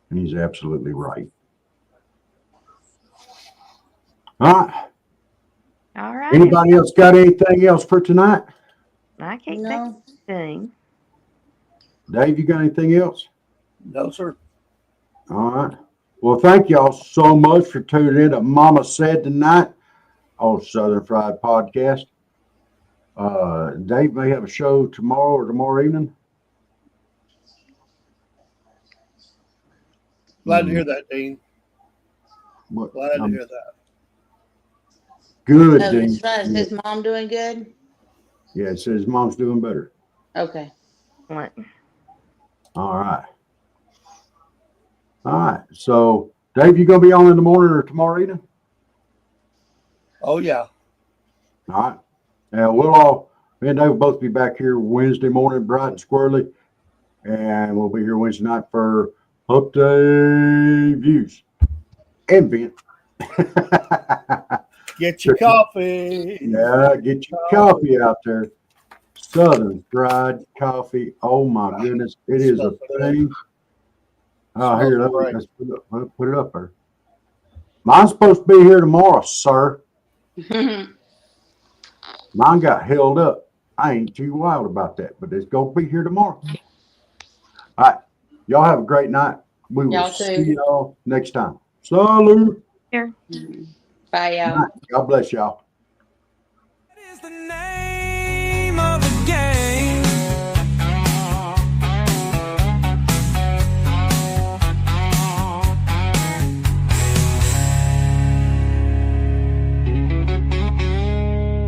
Speaker 2: And he's absolutely right. All right.
Speaker 4: All right.
Speaker 2: Anybody else got anything else for tonight?
Speaker 4: I can't
Speaker 6: No.
Speaker 4: think of anything.
Speaker 2: Dave, you got anything else?
Speaker 5: No, sir.
Speaker 2: All right. Well, thank y'all so much for tuning in to Mama Said Tonight on Southern Fried Podcast. Dave may have a show tomorrow or tomorrow evening.
Speaker 5: Glad to hear that, Dean.
Speaker 2: What-
Speaker 5: Glad to hear that.
Speaker 2: Good,
Speaker 6: Oh,
Speaker 2: Dean.
Speaker 6: that's right. Is his mom doing good?
Speaker 2: Yeah, it says mom's doing better.
Speaker 6: Okay.
Speaker 4: What?
Speaker 2: All right. All right. So, Dave, you gonna be on in the morning or tomorrow evening?
Speaker 5: Oh, yeah.
Speaker 2: All right. And me and Dave will both be back here Wednesday morning, bright and squirrely. And we'll be here Wednesday night for Hump Day Views and Ben.
Speaker 5: Get your coffee.
Speaker 2: Yeah, get your coffee out there. Southern Fried Coffee. Oh my goodness, it is a thing. Oh, here, let's put it up there. Mine's supposed to be here tomorrow, sir. Mine got held up. I ain't too wild about that, but it's gonna be here tomorrow. All right, y'all have a great night. We will
Speaker 6: Y'all too.
Speaker 2: see y'all next time. Salute.
Speaker 6: Bye, y'all.
Speaker 2: God bless y'all.
Speaker 1: What is the name?